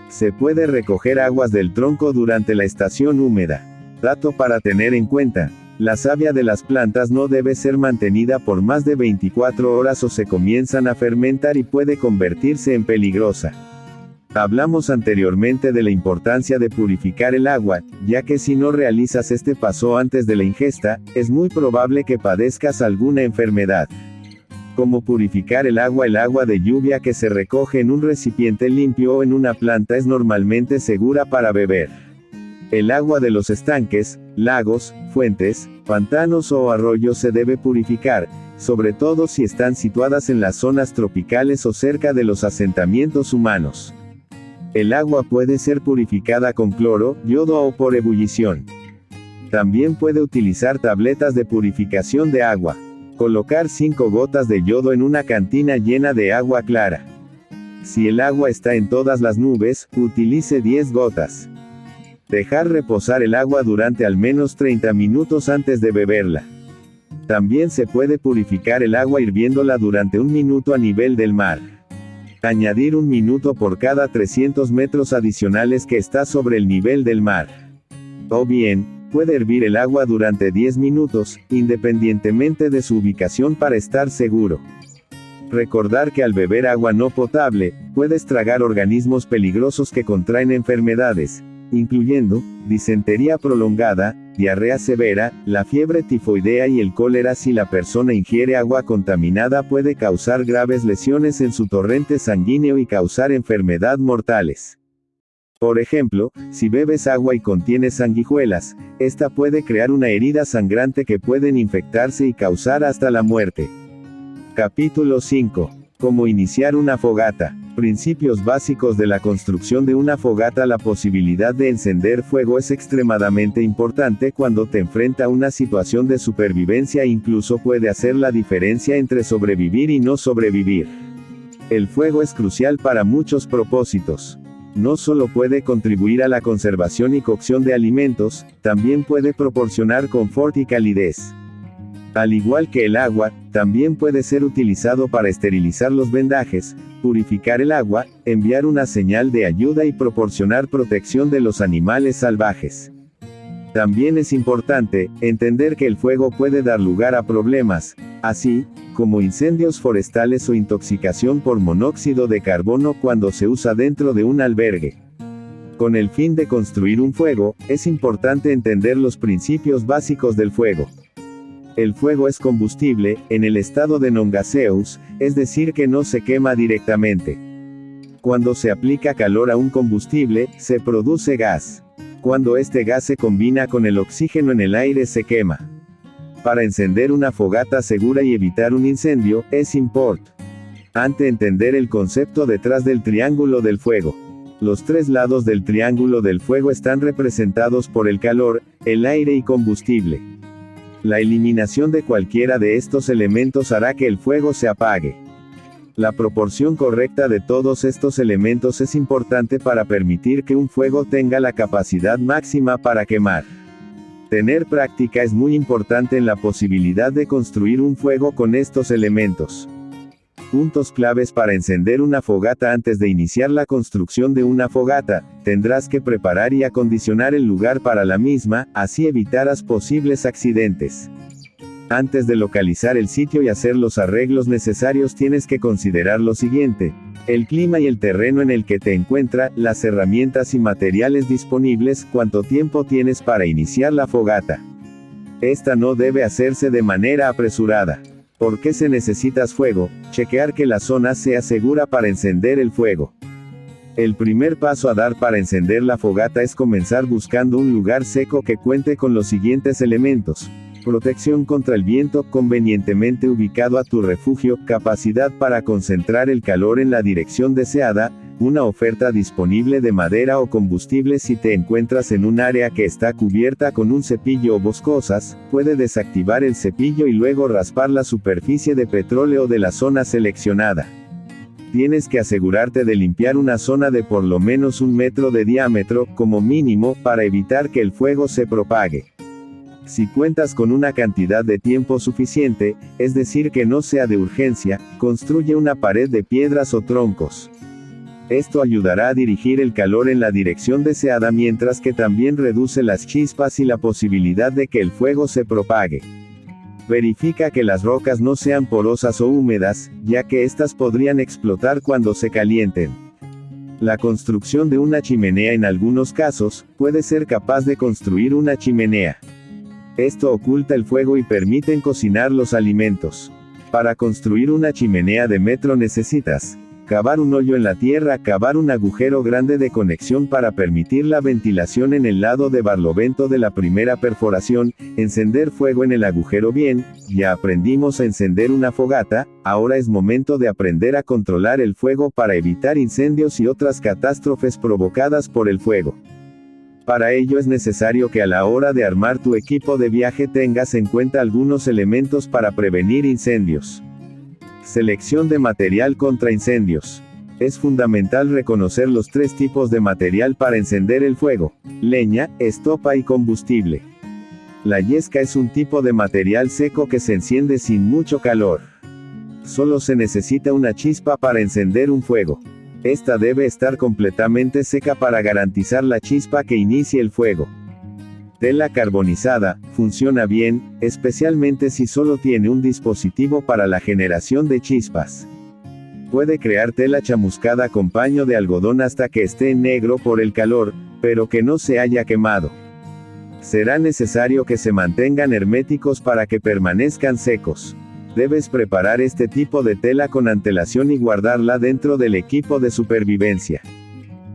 Se puede recoger aguas del tronco durante la estación húmeda. Dato para tener en cuenta: la savia de las plantas no debe ser mantenida por más de 24 horas o se comienzan a fermentar y puede convertirse en peligrosa. Hablamos anteriormente de la importancia de purificar el agua, ya que si no realizas este paso antes de la ingesta, es muy probable que padezcas alguna enfermedad. Como purificar el agua de lluvia que se recoge en un recipiente limpio o en una planta es normalmente segura para beber. El agua de los estanques, lagos, fuentes, pantanos o arroyos se debe purificar, sobre todo si están situadas en las zonas tropicales o cerca de los asentamientos humanos. El agua puede ser purificada con cloro, yodo o por ebullición. También puede utilizar tabletas de purificación de agua. Colocar 5 gotas de yodo en una cantina llena de agua clara. Si el agua está en todas las nubes, utilice 10 gotas. Dejar reposar el agua durante al menos 30 minutos antes de beberla. También se puede purificar el agua hirviéndola durante 1 minuto a nivel del mar. Añadir 1 minuto por cada 300 metros adicionales que está sobre el nivel del mar. O bien, puede hervir el agua durante 10 minutos, independientemente de su ubicación para estar seguro. Recordar que al beber agua no potable, puedes tragar organismos peligrosos que contraen enfermedades, incluyendo disentería prolongada, diarrea severa, la fiebre tifoidea y el cólera. Si la persona ingiere agua contaminada puede causar graves lesiones en su torrente sanguíneo y causar enfermedades mortales. Por ejemplo, si bebes agua y contiene sanguijuelas, esta puede crear una herida sangrante que pueden infectarse y causar hasta la muerte. Capítulo 5. Cómo iniciar una fogata. Principios básicos de la construcción de una fogata. La posibilidad de encender fuego es extremadamente importante cuando te enfrenta a una situación de supervivencia e incluso puede hacer la diferencia entre sobrevivir y no sobrevivir. El fuego es crucial para muchos propósitos. No solo puede contribuir a la conservación y cocción de alimentos, también puede proporcionar confort y calidez. Al igual que el agua, también puede ser utilizado para esterilizar los vendajes, purificar el agua, enviar una señal de ayuda y proporcionar protección de los animales salvajes. También es importante entender que el fuego puede dar lugar a problemas, así como incendios forestales o intoxicación por monóxido de carbono cuando se usa dentro de un albergue. Con el fin de construir un fuego, es importante entender los principios básicos del fuego. El fuego es combustible, en el estado de non-gaseous, es decir que no se quema directamente. Cuando se aplica calor a un combustible, se produce gas. Cuando este gas se combina con el oxígeno en el aire se quema. Para encender una fogata segura y evitar un incendio, es importante entender el concepto detrás del triángulo del fuego. Los 3 lados del triángulo del fuego están representados por el calor, el aire y combustible. La eliminación de cualquiera de estos elementos hará que el fuego se apague. La proporción correcta de todos estos elementos es importante para permitir que un fuego tenga la capacidad máxima para quemar. Tener práctica es muy importante en la posibilidad de construir un fuego con estos elementos. Puntos claves para encender una fogata. Antes de iniciar la construcción de una fogata, tendrás que preparar y acondicionar el lugar para la misma, así evitarás posibles accidentes. Antes de localizar el sitio y hacer los arreglos necesarios tienes que considerar lo siguiente: El clima y el terreno en el que te encuentra, las herramientas y materiales disponibles, cuánto tiempo tienes para iniciar la fogata. Esta no debe hacerse de manera apresurada. ¿Por qué se necesita fuego? Chequear que la zona sea segura para encender el fuego. El primer paso a dar para encender la fogata es comenzar buscando un lugar seco que cuente con los siguientes elementos. Protección contra el viento, convenientemente ubicado a tu refugio, capacidad para concentrar el calor en la dirección deseada, una oferta disponible de madera o combustible si te encuentras en un área que está cubierta con un cepillo o boscosas, puede desactivar el cepillo y luego raspar la superficie de petróleo de la zona seleccionada. Tienes que asegurarte de limpiar una zona de por lo menos 1 metro de diámetro, como mínimo, para evitar que el fuego se propague. Si cuentas con una cantidad de tiempo suficiente, es decir que no sea de urgencia, construye una pared de piedras o troncos. Esto ayudará a dirigir el calor en la dirección deseada mientras que también reduce las chispas y la posibilidad de que el fuego se propague. Verifica que las rocas no sean porosas o húmedas, ya que estas podrían explotar cuando se calienten. La construcción de una chimenea en algunos casos, puede ser capaz de construir una chimenea. Esto oculta el fuego y permite cocinar los alimentos. Para construir una chimenea de metro necesitas cavar un hoyo en la tierra, cavar un agujero grande de conexión para permitir la ventilación en el lado de barlovento de la primera perforación, encender fuego en el agujero bien. Ya aprendimos a encender una fogata, ahora es momento de aprender a controlar el fuego para evitar incendios y otras catástrofes provocadas por el fuego. Para ello es necesario que a la hora de armar tu equipo de viaje tengas en cuenta algunos elementos para prevenir incendios. Selección de material contra incendios. Es fundamental reconocer los 3 tipos de material para encender el fuego: leña, estopa y combustible. La yesca es un tipo de material seco que se enciende sin mucho calor. Solo se necesita una chispa para encender un fuego. Esta debe estar completamente seca para garantizar la chispa que inicie el fuego. Tela carbonizada, funciona bien, especialmente si solo tiene un dispositivo para la generación de chispas. Puede crear tela chamuscada con paño de algodón hasta que esté en negro por el calor, pero que no se haya quemado. Será necesario que se mantengan herméticos para que permanezcan secos. Debes preparar este tipo de tela con antelación y guardarla dentro del equipo de supervivencia.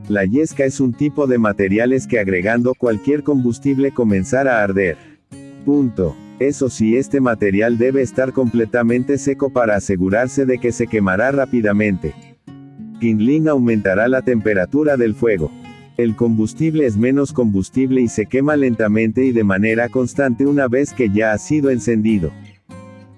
La yesca es un tipo de materiales que agregando cualquier combustible comenzará a arder. Punto. Eso sí, este material debe estar completamente seco para asegurarse de que se quemará rápidamente. Kindling aumentará la temperatura del fuego. El combustible es menos combustible y se quema lentamente y de manera constante una vez que ya ha sido encendido.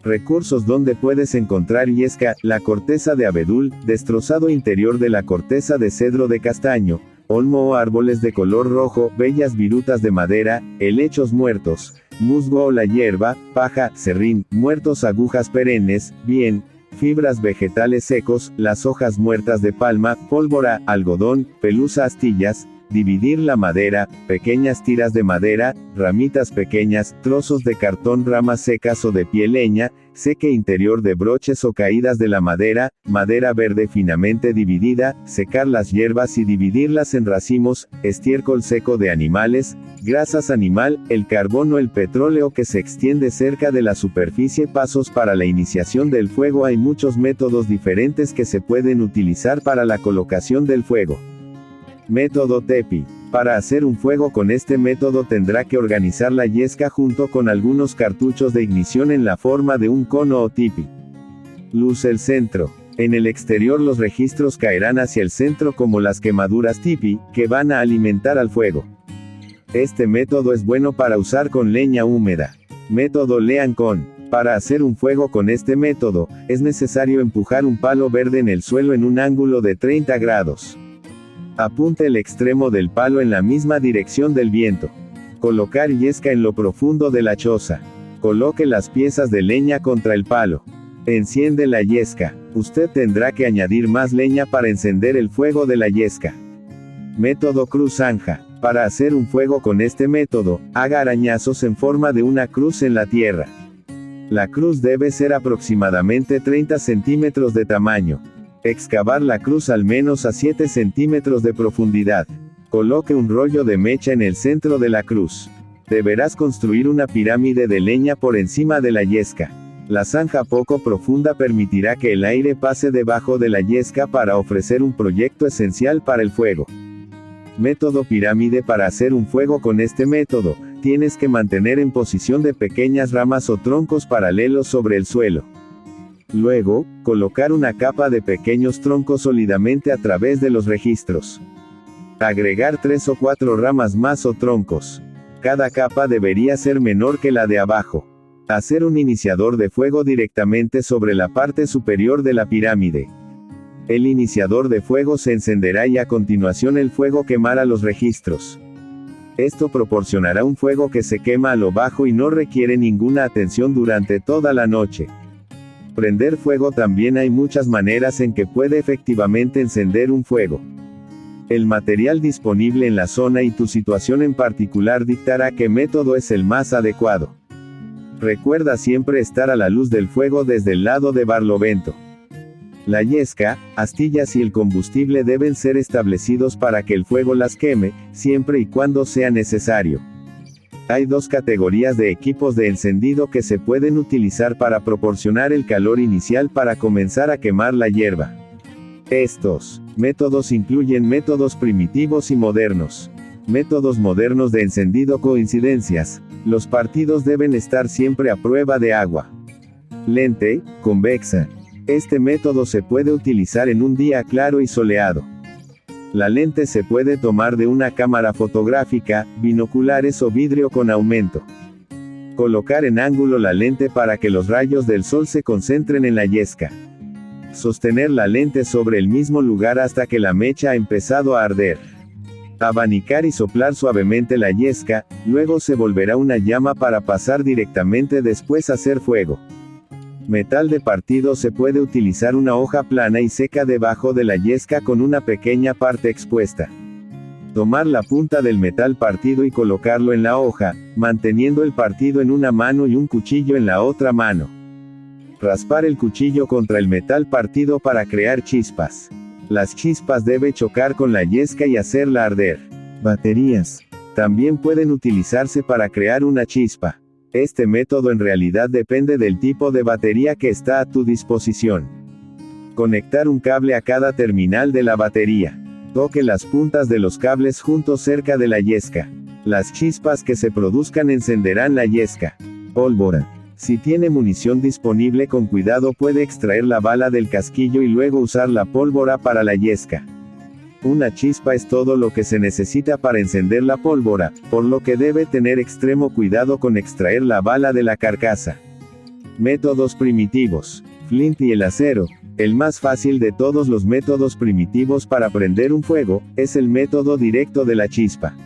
Recursos donde puedes encontrar yesca: la corteza de abedul, destrozado interior de la corteza de cedro de castaño, olmo o árboles de color rojo, bellas virutas de madera, helechos muertos, musgo o la hierba, paja, serrín, muertos, agujas perennes, bien, fibras vegetales secos, las hojas muertas de palma, pólvora, algodón, pelusa, astillas. Dividir la madera: pequeñas tiras de madera, ramitas pequeñas, trozos de cartón, ramas secas o de piel, leña, seque interior de broches o caídas de la madera, madera verde finamente dividida, secar las hierbas y dividirlas en racimos, estiércol seco de animales, grasas animal, el carbón o el petróleo que se extiende cerca de la superficie. Pasos para la iniciación del fuego: hay muchos métodos diferentes que se pueden utilizar para la colocación del fuego. Método Tepi. Para hacer un fuego con este método tendrá que organizar la yesca junto con algunos cartuchos de ignición en la forma de un cono o tipi. Luz el centro. En el exterior los registros caerán hacia el centro como las quemaduras tipi, que van a alimentar al fuego. Este método es bueno para usar con leña húmeda. Método Lean con. Para hacer un fuego con este método, es necesario empujar un palo verde en el suelo en un ángulo de 30 grados. Apunte el extremo del palo en la misma dirección del viento. Colocar yesca en lo profundo de la choza. Coloque las piezas de leña contra el palo. Enciende la yesca. Usted tendrá que añadir más leña para encender el fuego de la yesca. Método Cruz Zanja. Para hacer un fuego con este método, haga arañazos en forma de una cruz en la tierra. La cruz debe ser aproximadamente 30 centímetros de tamaño. Excavar la cruz al menos a 7 centímetros de profundidad. Coloque un rollo de mecha en el centro de la cruz. Deberás construir una pirámide de leña por encima de la yesca. La zanja poco profunda permitirá que el aire pase debajo de la yesca para ofrecer un proyecto esencial para el fuego. Método pirámide. Para hacer un fuego con este método, tienes que mantener en posición de pequeñas ramas o troncos paralelos sobre el suelo. Luego, colocar una capa de pequeños troncos sólidamente a través de los registros. Agregar 3 o 4 ramas más o troncos. Cada capa debería ser menor que la de abajo. Hacer un iniciador de fuego directamente sobre la parte superior de la pirámide. El iniciador de fuego se encenderá y a continuación el fuego quemará los registros. Esto proporcionará un fuego que se quema a lo bajo y no requiere ninguna atención durante toda la noche. Prender fuego. También hay muchas maneras en que puede efectivamente encender un fuego. El material disponible en la zona y tu situación en particular dictará qué método es el más adecuado. Recuerda siempre estar a la luz del fuego desde el lado de barlovento. La yesca, astillas y el combustible deben ser establecidos para que el fuego las queme, siempre y cuando sea necesario. Hay 2 categorías de equipos de encendido que se pueden utilizar para proporcionar el calor inicial para comenzar a quemar la hierba. Estos métodos incluyen métodos primitivos y modernos. Métodos modernos de encendido. Coincidencias. Los partidos deben estar siempre a prueba de agua. Lente, convexa. Este método se puede utilizar en un día claro y soleado. La lente se puede tomar de una cámara fotográfica, binoculares o vidrio con aumento. Colocar en ángulo la lente para que los rayos del sol se concentren en la yesca. Sostener la lente sobre el mismo lugar hasta que la mecha ha empezado a arder. Abanicar y soplar suavemente la yesca, luego se volverá una llama para pasar directamente después a hacer fuego. Metal de partido. Se puede utilizar una hoja plana y seca debajo de la yesca con una pequeña parte expuesta. Tomar la punta del metal partido y colocarlo en la hoja, manteniendo el partido en una mano y un cuchillo en la otra mano. Raspar el cuchillo contra el metal partido para crear chispas. Las chispas deben chocar con la yesca y hacerla arder. Baterías. También pueden utilizarse para crear una chispa. Este método en realidad depende del tipo de batería que está a tu disposición. Conectar un cable a cada terminal de la batería. Toque las puntas de los cables juntos cerca de la yesca. Las chispas que se produzcan encenderán la yesca. Pólvora. Si tiene munición disponible, con cuidado puede extraer la bala del casquillo y luego usar la pólvora para la yesca. Una chispa es todo lo que se necesita para encender la pólvora, por lo que debe tener extremo cuidado con extraer la bala de la carcasa. Métodos primitivos. Flint y el acero. El más fácil de todos los métodos primitivos para prender un fuego, es el método directo de la chispa.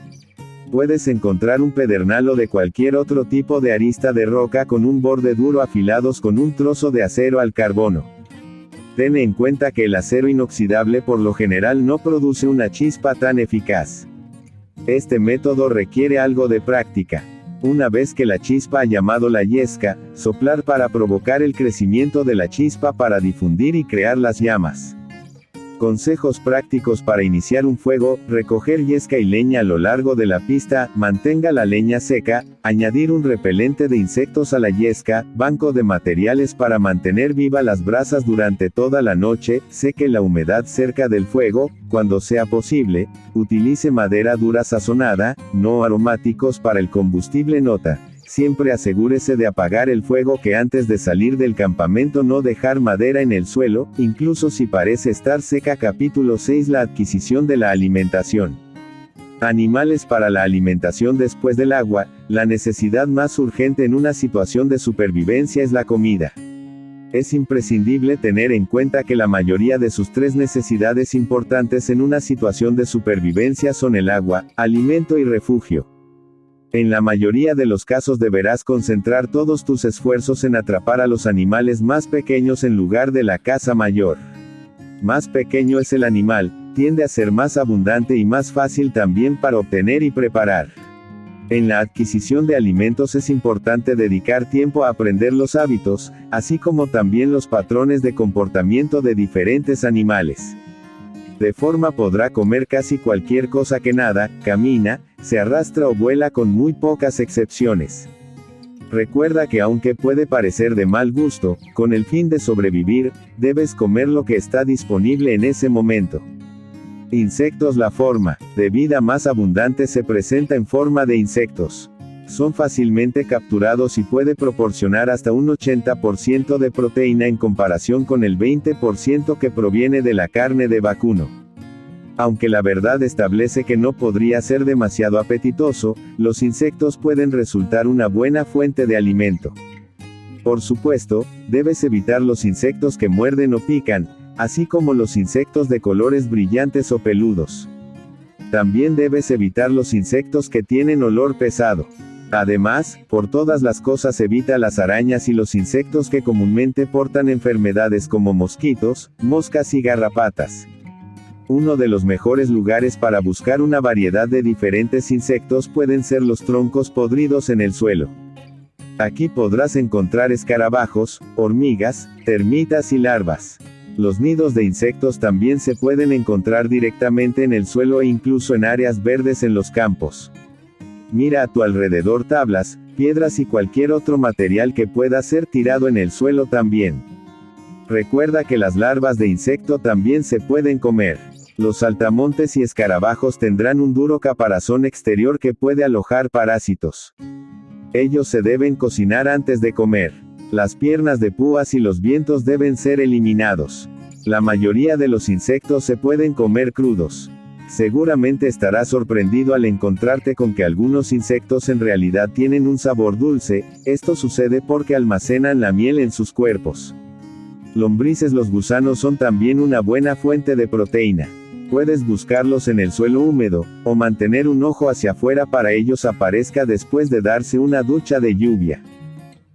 Puedes encontrar un pedernal o de cualquier otro tipo de arista de roca con un borde duro afilados con un trozo de acero al carbono. Ten en cuenta que el acero inoxidable por lo general no produce una chispa tan eficaz. Este método requiere algo de práctica. Una vez que la chispa ha llamado la yesca, soplar para provocar el crecimiento de la chispa para difundir y crear las llamas. Consejos prácticos para iniciar un fuego: recoger yesca y leña a lo largo de la pista, mantenga la leña seca, añadir un repelente de insectos a la yesca, banco de materiales para mantener viva las brasas durante toda la noche, seque la humedad cerca del fuego, cuando sea posible, utilice madera dura sazonada, no aromáticos para el combustible. Nota: siempre asegúrese de apagar el fuego que antes de salir del campamento, no dejar madera en el suelo, incluso si parece estar seca. Capítulo 6. La adquisición de la alimentación. Animales para la alimentación. Después del agua, la necesidad más urgente en una situación de supervivencia es la comida. Es imprescindible tener en cuenta que la mayoría de sus 3 necesidades importantes en una situación de supervivencia son el agua, alimento y refugio. En la mayoría de los casos deberás concentrar todos tus esfuerzos en atrapar a los animales más pequeños en lugar de la caza mayor. Más pequeño es el animal, tiende a ser más abundante y más fácil también para obtener y preparar. En la adquisición de alimentos es importante dedicar tiempo a aprender los hábitos, así como también los patrones de comportamiento de diferentes animales. De forma podrá comer casi cualquier cosa que nada, camina, se arrastra o vuela con muy pocas excepciones. Recuerda que aunque puede parecer de mal gusto, con el fin de sobrevivir, debes comer lo que está disponible en ese momento. Insectos. La forma de vida más abundante se presenta en forma de insectos. Son fácilmente capturados y puede proporcionar hasta un 80% de proteína en comparación con el 20% que proviene de la carne de vacuno. Aunque la verdad establece que no podría ser demasiado apetitoso, los insectos pueden resultar una buena fuente de alimento. Por supuesto, debes evitar los insectos que muerden o pican, así como los insectos de colores brillantes o peludos. También debes evitar los insectos que tienen olor pesado. Además, por todas las cosas evita las arañas y los insectos que comúnmente portan enfermedades como mosquitos, moscas y garrapatas. Uno de los mejores lugares para buscar una variedad de diferentes insectos pueden ser los troncos podridos en el suelo. Aquí podrás encontrar escarabajos, hormigas, termitas y larvas. Los nidos de insectos también se pueden encontrar directamente en el suelo e incluso en áreas verdes en los campos. Mira a tu alrededor tablas, piedras y cualquier otro material que pueda ser tirado en el suelo también. Recuerda que las larvas de insecto también se pueden comer. Los saltamontes y escarabajos tendrán un duro caparazón exterior que puede alojar parásitos. Ellos se deben cocinar antes de comer. Las piernas de púas y los vientos deben ser eliminados. La mayoría de los insectos se pueden comer crudos. Seguramente estarás sorprendido al encontrarte con que algunos insectos en realidad tienen un sabor dulce. Esto sucede porque almacenan la miel en sus cuerpos. Lombrices. Los gusanos son también una buena fuente de proteína. Puedes buscarlos en el suelo húmedo, o mantener un ojo hacia afuera para ellos aparezca después de darse una ducha de lluvia.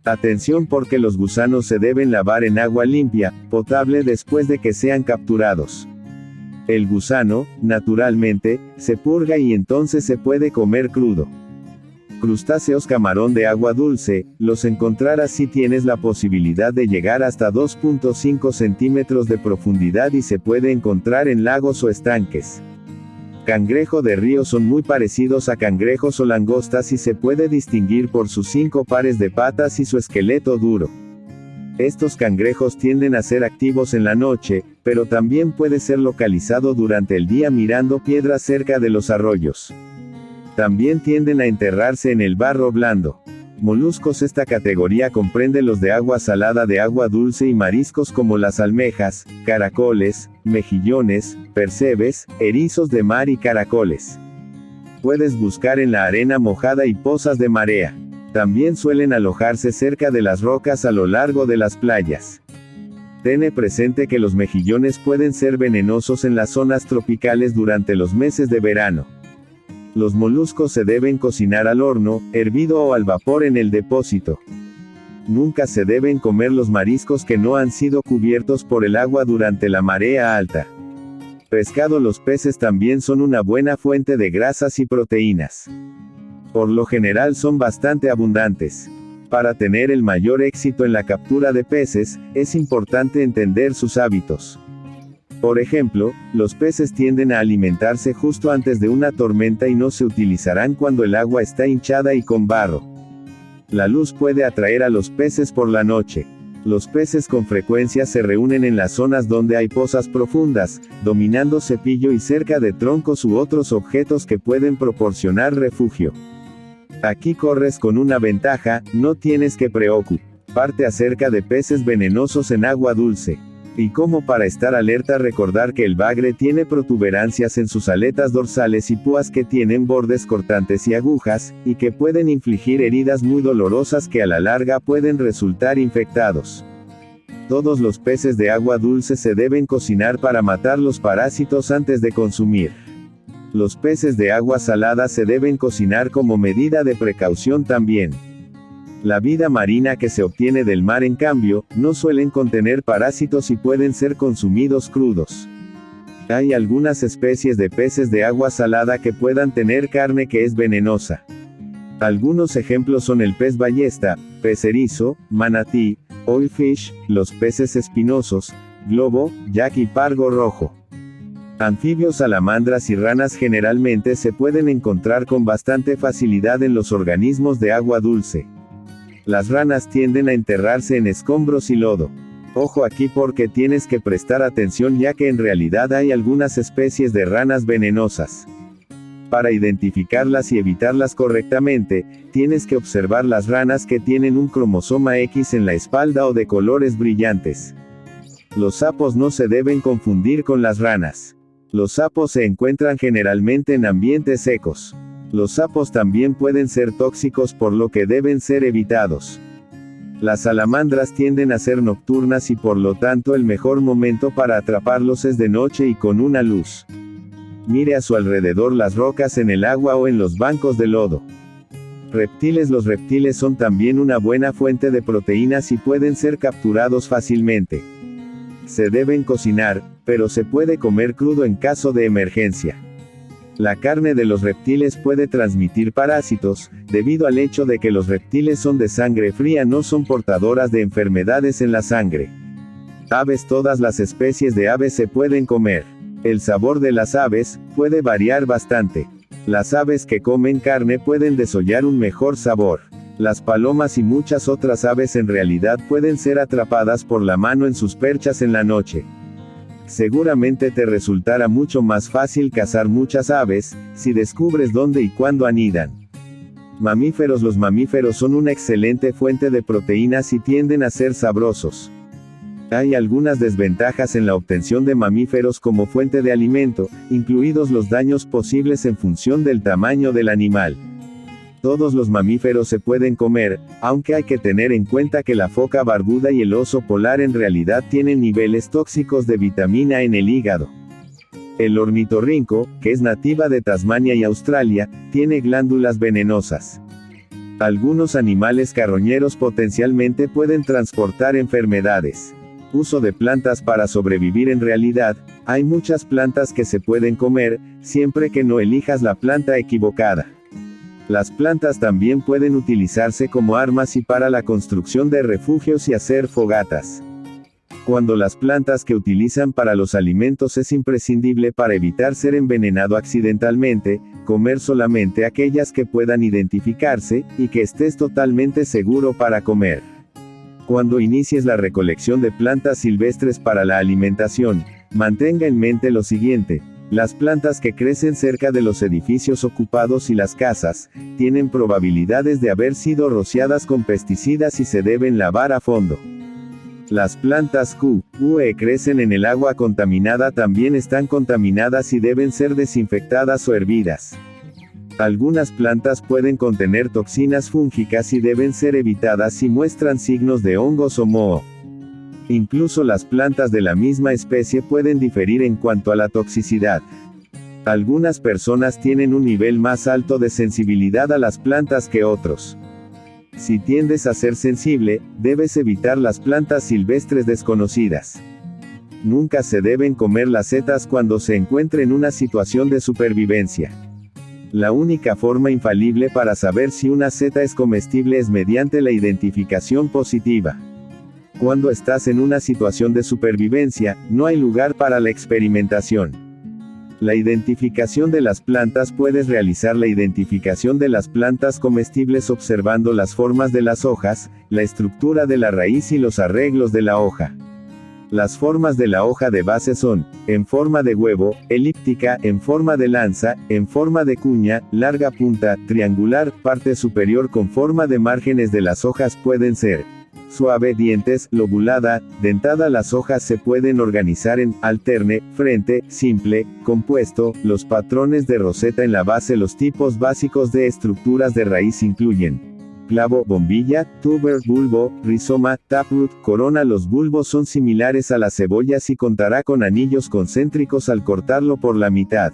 Atención porque los gusanos se deben lavar en agua limpia, potable después de que sean capturados. El gusano, naturalmente, se purga y entonces se puede comer crudo. Crustáceos. Camarón de agua dulce, los encontrarás si tienes la posibilidad de llegar hasta 2.5 centímetros de profundidad y se puede encontrar en lagos o estanques. Cangrejo de río. Son muy parecidos a cangrejos o langostas y se puede distinguir por sus 5 pares de patas y su esqueleto duro. Estos cangrejos tienden a ser activos en la noche, pero también puede ser localizado durante el día mirando piedras cerca de los arroyos. También tienden a enterrarse en el barro blando. Moluscos. Esta categoría comprende los de agua salada, de agua dulce y mariscos como las almejas, caracoles, mejillones, percebes, erizos de mar y caracoles. Puedes buscar en la arena mojada y pozas de marea. También suelen alojarse cerca de las rocas a lo largo de las playas. Ten presente que los mejillones pueden ser venenosos en las zonas tropicales durante los meses de verano. Los moluscos se deben cocinar al horno, hervido o al vapor en el depósito. Nunca se deben comer los mariscos que no han sido cubiertos por el agua durante la marea alta. Pescado. Los peces también son una buena fuente de grasas y proteínas. Por lo general son bastante abundantes. Para tener el mayor éxito en la captura de peces, es importante entender sus hábitos. Por ejemplo, los peces tienden a alimentarse justo antes de una tormenta y no se utilizarán cuando el agua está hinchada y con barro. La luz puede atraer a los peces por la noche. Los peces con frecuencia se reúnen en las zonas donde hay pozas profundas, dominando cepillo y cerca de troncos u otros objetos que pueden proporcionar refugio. Aquí corres con una ventaja, no tienes que preocuparte acerca de peces venenosos en agua dulce. Y como para estar alerta, recordar que el bagre tiene protuberancias en sus aletas dorsales y púas que tienen bordes cortantes y agujas, y que pueden infligir heridas muy dolorosas que a la larga pueden resultar infectados. Todos los peces de agua dulce se deben cocinar para matar los parásitos antes de consumir. Los peces de agua salada se deben cocinar como medida de precaución también. La vida marina que se obtiene del mar, en cambio, no suelen contener parásitos y pueden ser consumidos crudos. Hay algunas especies de peces de agua salada que puedan tener carne que es venenosa. Algunos ejemplos son el pez ballesta, pez erizo, manatí, oilfish, los peces espinosos, globo, jack y pargo rojo. Anfibios, salamandras y ranas generalmente se pueden encontrar con bastante facilidad en los organismos de agua dulce. Las ranas tienden a enterrarse en escombros y lodo. Ojo aquí porque tienes que prestar atención ya que en realidad hay algunas especies de ranas venenosas. Para identificarlas y evitarlas correctamente, tienes que observar las ranas que tienen un cromosoma X en la espalda o de colores brillantes. Los sapos no se deben confundir con las ranas. Los sapos se encuentran generalmente en ambientes secos. Los sapos también pueden ser tóxicos por lo que deben ser evitados. Las salamandras tienden a ser nocturnas y por lo tanto el mejor momento para atraparlos es de noche y con una luz. Mire a su alrededor las rocas en el agua o en los bancos de lodo. Reptiles. Los reptiles son también una buena fuente de proteínas y pueden ser capturados fácilmente. Se deben cocinar, pero se puede comer crudo en caso de emergencia. La carne de los reptiles puede transmitir parásitos, debido al hecho de que los reptiles son de sangre fría, no son portadoras de enfermedades en la sangre. Aves. Todas las especies de aves se pueden comer. El sabor de las aves puede variar bastante. Las aves que comen carne pueden desollar un mejor sabor. Las palomas y muchas otras aves en realidad pueden ser atrapadas por la mano en sus perchas en la noche. Seguramente te resultará mucho más fácil cazar muchas aves, si descubres dónde y cuándo anidan. Mamíferos. Los mamíferos son una excelente fuente de proteínas y tienden a ser sabrosos. Hay algunas desventajas en la obtención de mamíferos como fuente de alimento, incluidos los daños posibles en función del tamaño del animal. Todos los mamíferos se pueden comer, aunque hay que tener en cuenta que la foca barbuda y el oso polar en realidad tienen niveles tóxicos de vitamina en el hígado. El ornitorrinco, que es nativa de Tasmania y Australia, tiene glándulas venenosas. Algunos animales carroñeros potencialmente pueden transportar enfermedades. Uso de plantas para sobrevivir. En realidad, hay muchas plantas que se pueden comer, siempre que no elijas la planta equivocada. Las plantas también pueden utilizarse como armas y para la construcción de refugios y hacer fogatas. Cuando las plantas que utilizan para los alimentos es imprescindible para evitar ser envenenado accidentalmente, comer solamente aquellas que puedan identificarse, y que estés totalmente seguro para comer. Cuando inicies la recolección de plantas silvestres para la alimentación, mantenga en mente lo siguiente. Las plantas que crecen cerca de los edificios ocupados y las casas, tienen probabilidades de haber sido rociadas con pesticidas y se deben lavar a fondo. Las plantas que crecen en el agua contaminada también están contaminadas y deben ser desinfectadas o hervidas. Algunas plantas pueden contener toxinas fúngicas y deben ser evitadas si muestran signos de hongos o moho. Incluso las plantas de la misma especie pueden diferir en cuanto a la toxicidad. Algunas personas tienen un nivel más alto de sensibilidad a las plantas que otros. Si tiendes a ser sensible, debes evitar las plantas silvestres desconocidas. Nunca se deben comer las setas cuando se encuentre en una situación de supervivencia. La única forma infalible para saber si una seta es comestible es mediante la identificación positiva. Cuando estás en una situación de supervivencia, no hay lugar para la experimentación. La identificación de las plantas. Puedes realizar la identificación de las plantas comestibles observando las formas de las hojas, la estructura de la raíz y los arreglos de la hoja. Las formas de la hoja de base son, en forma de huevo, elíptica, en forma de lanza, en forma de cuña, larga punta, triangular, parte superior con forma de márgenes de las hojas pueden ser suave, dientes, lobulada, dentada. Las hojas se pueden organizar en alterne, frente, simple, compuesto. Los patrones de roseta en la base. Los tipos básicos de estructuras de raíz incluyen clavo, bombilla, tuber, bulbo, rizoma, taproot, corona. Los bulbos son similares a las cebollas y contará con anillos concéntricos al cortarlo por la mitad.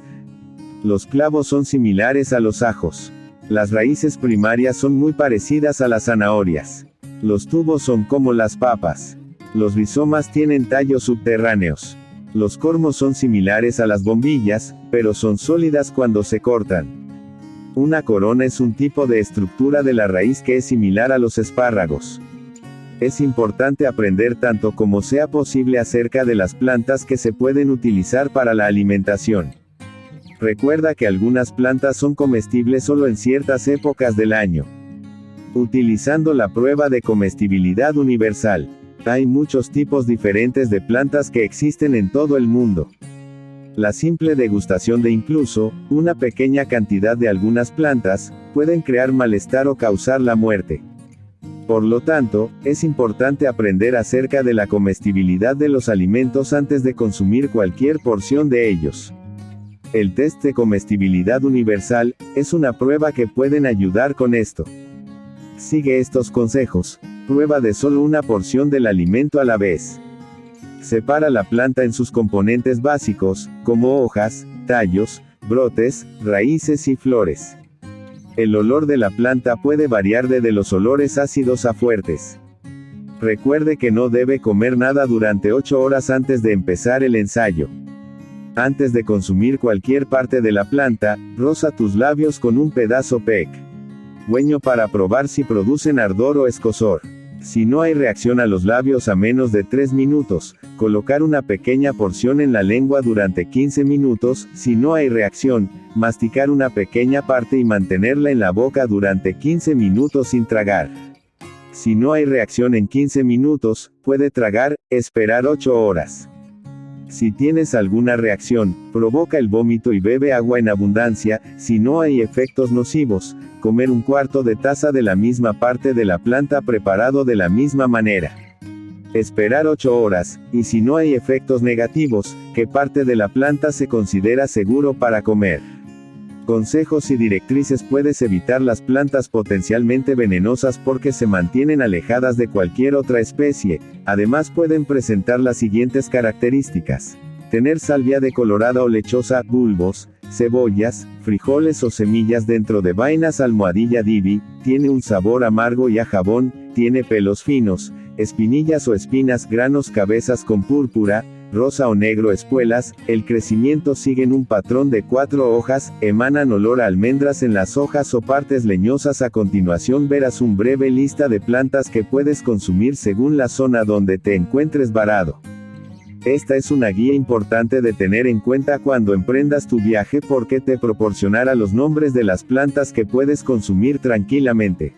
Los clavos son similares a los ajos. Las raíces primarias son muy parecidas a las zanahorias. Los tubos son como las papas. Los rizomas tienen tallos subterráneos. Los cormos son similares a las bombillas, pero son sólidas cuando se cortan. Una corona es un tipo de estructura de la raíz que es similar a los espárragos. Es importante aprender tanto como sea posible acerca de las plantas que se pueden utilizar para la alimentación. Recuerda que algunas plantas son comestibles solo en ciertas épocas del año. Utilizando la prueba de comestibilidad universal. Hay muchos tipos diferentes de plantas que existen en todo el mundo. La simple degustación de incluso una pequeña cantidad de algunas plantas pueden crear malestar o causar la muerte. Por lo tanto, es importante aprender acerca de la comestibilidad de los alimentos antes de consumir cualquier porción de ellos. El test de comestibilidad universal es una prueba que pueden ayudar con esto. Sigue estos consejos. Prueba de solo una porción del alimento a la vez. Separa la planta en sus componentes básicos, como hojas, tallos, brotes, raíces y flores. El olor de la planta puede variar desde los olores ácidos a fuertes. Recuerde que no debe comer nada durante 8 horas antes de empezar el ensayo. Antes de consumir cualquier parte de la planta, roza tus labios con un pedazo pequeño para probar si producen ardor o escozor. Si no hay reacción a los labios a menos de 3 minutos, colocar una pequeña porción en la lengua durante 15 minutos, si no hay reacción, masticar una pequeña parte y mantenerla en la boca durante 15 minutos sin tragar. Si no hay reacción en 15 minutos, puede tragar, esperar 8 horas. Si tienes alguna reacción, provoca el vómito y bebe agua en abundancia. Si no hay efectos nocivos, comer un cuarto de taza de la misma parte de la planta preparado de la misma manera. Esperar 8 horas, y si no hay efectos negativos, ¿qué parte de la planta se considera seguro para comer? Consejos y directrices: puedes evitar las plantas potencialmente venenosas porque se mantienen alejadas de cualquier otra especie. Además pueden presentar las siguientes características: tener salvia decolorada o lechosa, bulbos, cebollas, frijoles o semillas dentro de vainas, almohadilla divi, tiene un sabor amargo y a jabón, tiene pelos finos, espinillas o espinas, granos, cabezas con púrpura, rosa o negro, espuelas. El crecimiento sigue en un patrón de 4 hojas, emanan olor a almendras en las hojas o partes leñosas. A continuación verás una breve lista de plantas que puedes consumir según la zona donde te encuentres varado. Esta es una guía importante de tener en cuenta cuando emprendas tu viaje porque te proporcionará los nombres de las plantas que puedes consumir tranquilamente.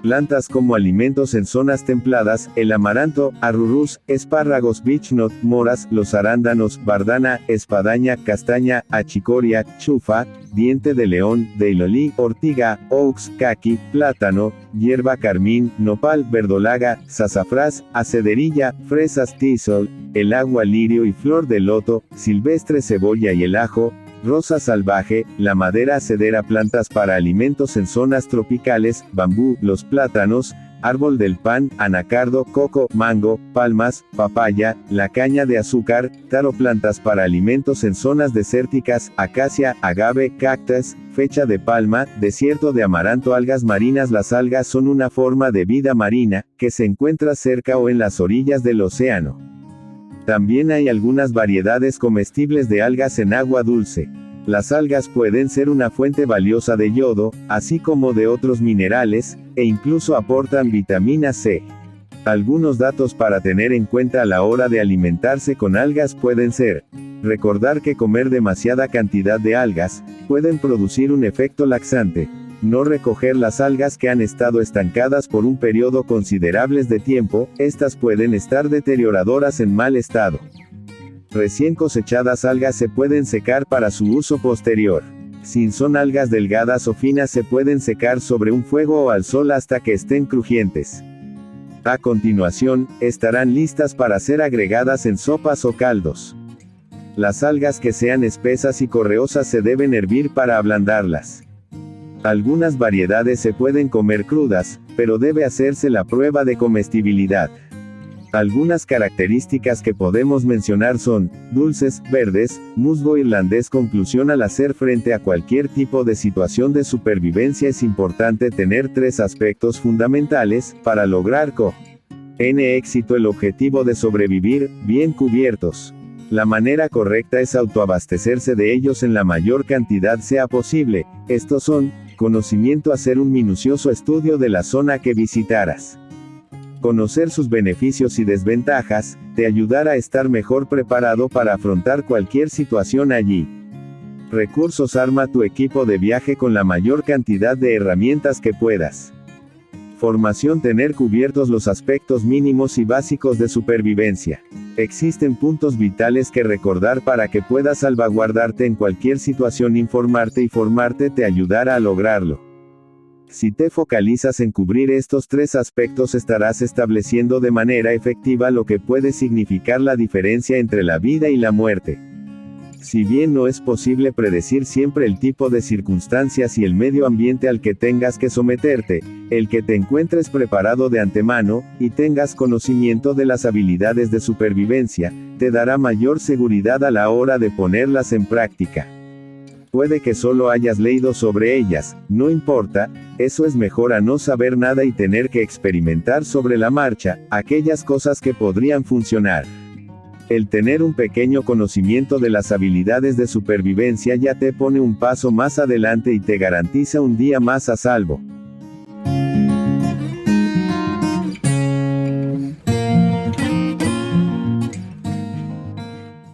Plantas como alimentos en zonas templadas: el amaranto, arrurús, espárragos, beechnut, moras, los arándanos, bardana, espadaña, castaña, achicoria, chufa, diente de león, deilolí, ortiga, oaks, caqui, plátano, hierba carmín, nopal, verdolaga, sazafrás, acederilla, fresas, thistle, el agua, lirio y flor de loto, silvestre, cebolla y el ajo, rosa salvaje, la madera acedera. Plantas para alimentos en zonas tropicales: bambú, los plátanos, árbol del pan, anacardo, coco, mango, palmas, papaya, la caña de azúcar, taro. Plantas para alimentos en zonas desérticas: acacia, agave, cactus, fecha de palma, desierto de amaranto. Algas marinas: las algas son una forma de vida marina, que se encuentra cerca o en las orillas del océano. También hay algunas variedades comestibles de algas en agua dulce. Las algas pueden ser una fuente valiosa de yodo, así como de otros minerales, e incluso aportan vitamina C. Algunos datos para tener en cuenta a la hora de alimentarse con algas pueden ser: recordar que comer demasiada cantidad de algas pueden producir un efecto laxante. No recoger las algas que han estado estancadas por un periodo considerable de tiempo, estas pueden estar deterioradoras en mal estado. Recién cosechadas algas se pueden secar para su uso posterior. Si son algas delgadas o finas, se pueden secar sobre un fuego o al sol hasta que estén crujientes. A continuación, estarán listas para ser agregadas en sopas o caldos. Las algas que sean espesas y correosas se deben hervir para ablandarlas. Algunas variedades se pueden comer crudas, pero debe hacerse la prueba de comestibilidad. Algunas características que podemos mencionar son: dulces, verdes, musgo irlandés. Conclusión: al hacer frente a cualquier tipo de situación de supervivencia es importante tener 3 aspectos fundamentales, para lograr con éxito el objetivo de sobrevivir: bien cubiertos, La manera correcta es autoabastecerse de ellos en la mayor cantidad sea posible. Estos son: conocimiento, hacer un minucioso estudio de la zona que visitarás. Conocer sus beneficios y desventajas, te ayudará a estar mejor preparado para afrontar cualquier situación allí. Recursos: arma tu equipo de viaje con la mayor cantidad de herramientas que puedas. Formación: tener cubiertos los aspectos mínimos y básicos de supervivencia. Existen puntos vitales que recordar para que puedas salvaguardarte en cualquier situación. Informarte y formarte te ayudará a lograrlo. Si te focalizas en cubrir estos 3 aspectos, estarás estableciendo de manera efectiva lo que puede significar la diferencia entre la vida y la muerte. Si bien no es posible predecir siempre el tipo de circunstancias y el medio ambiente al que tengas que someterte, el que te encuentres preparado de antemano, y tengas conocimiento de las habilidades de supervivencia, te dará mayor seguridad a la hora de ponerlas en práctica. Puede que solo hayas leído sobre ellas, no importa, eso es mejor a no saber nada y tener que experimentar sobre la marcha, aquellas cosas que podrían funcionar. El tener un pequeño conocimiento de las habilidades de supervivencia ya te pone un paso más adelante y te garantiza un día más a salvo.